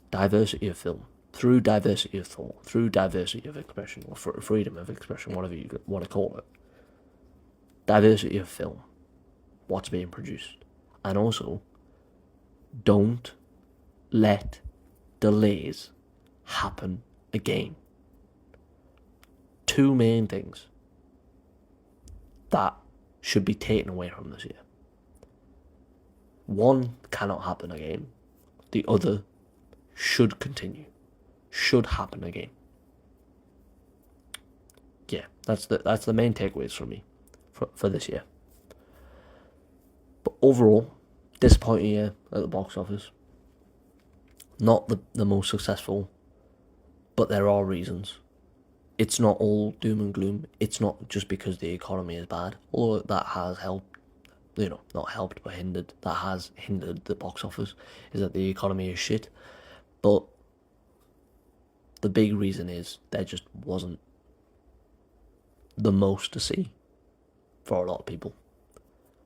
diversity of film, through diversity of thought, through diversity of expression, or freedom of expression, whatever you want to call it. Diversity of film, what's being produced. And also, don't let delays happen again. Two main things that should be taken away from this year. One cannot happen again. The other should continue. Should happen again. Yeah, that's the main takeaways for me for this year. But overall, disappointing year at the box office. Not the most successful, but there are reasons. It's not all doom and gloom. It's not just because the economy is bad, although that has helped, not helped but hindered. That has hindered the box office, is that the economy is shit. But the big reason is there just wasn't the most to see for a lot of people.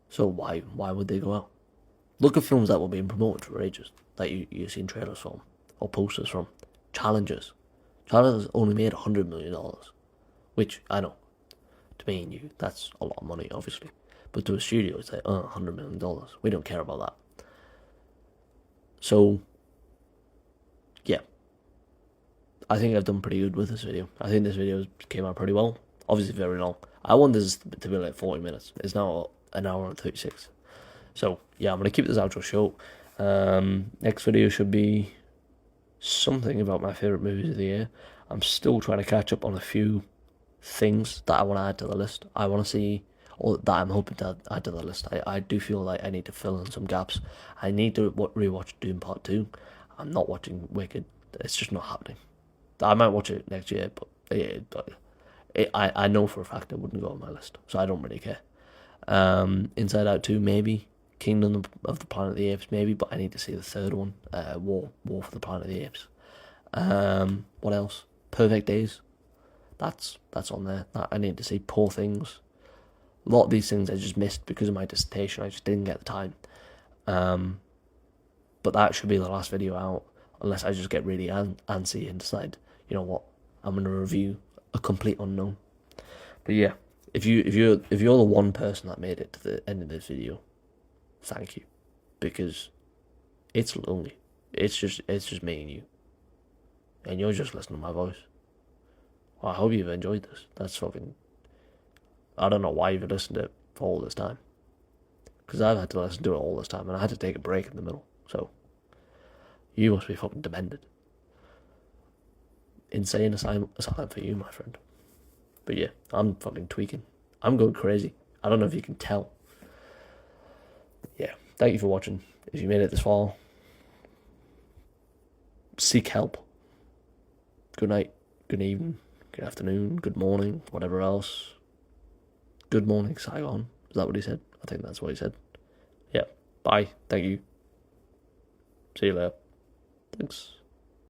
So why would they go out? Look at films that were being promoted for ages, that you've seen trailers from, or posters from. Challengers. Challengers only made $100 million, which, I know, to me and you, that's a lot of money, obviously. But to a studio, it's like, $100 million. We don't care about that. So, yeah. I think I've done pretty good with this video. I think this video came out pretty well. Obviously very long. I want this to be like 40 minutes. It's now an hour and 36. So, yeah, I'm going to keep this outro short. Next video should be something about my favourite movies of the year. I'm still trying to catch up on a few things that I want to add to the list. I want to see, or that I'm hoping to add to the list. I do feel like I need to fill in some gaps. I need to rewatch Doom Part 2. I'm not watching Wicked. It's just not happening. I might watch it next year, but I know for a fact it wouldn't go on my list, so I don't really care. Inside Out 2, maybe. Kingdom of the Planet of the Apes, maybe, but I need to see the third one, War for the Planet of the Apes. What else? Perfect Days. That's on there. I need to see. Poor Things. A lot of these things I just missed because of my dissertation. I just didn't get the time. But that should be the last video out, unless I just get really antsy and decide, you know what, I'm gonna review A Complete Unknown. But yeah, if you're the one person that made it to the end of this video, thank you, because it's lonely. It's just me and you, and you're just listening to my voice. Well, I hope you've enjoyed this. That's fucking. I don't know why you've listened to it for all this time. Because I've had to listen to it all this time, and I had to take a break in the middle. So, you must be fucking demented. Insane asylum for you, my friend. But yeah, I'm fucking tweaking. I'm going crazy. I don't know if you can tell. Yeah, thank you for watching. If you made it this far, seek help. Good night, good evening, good afternoon, good morning, whatever else. Good morning, Saigon. Is that what he said? I think that's what he said. Yeah, bye. Thank you. See you later. Thanks.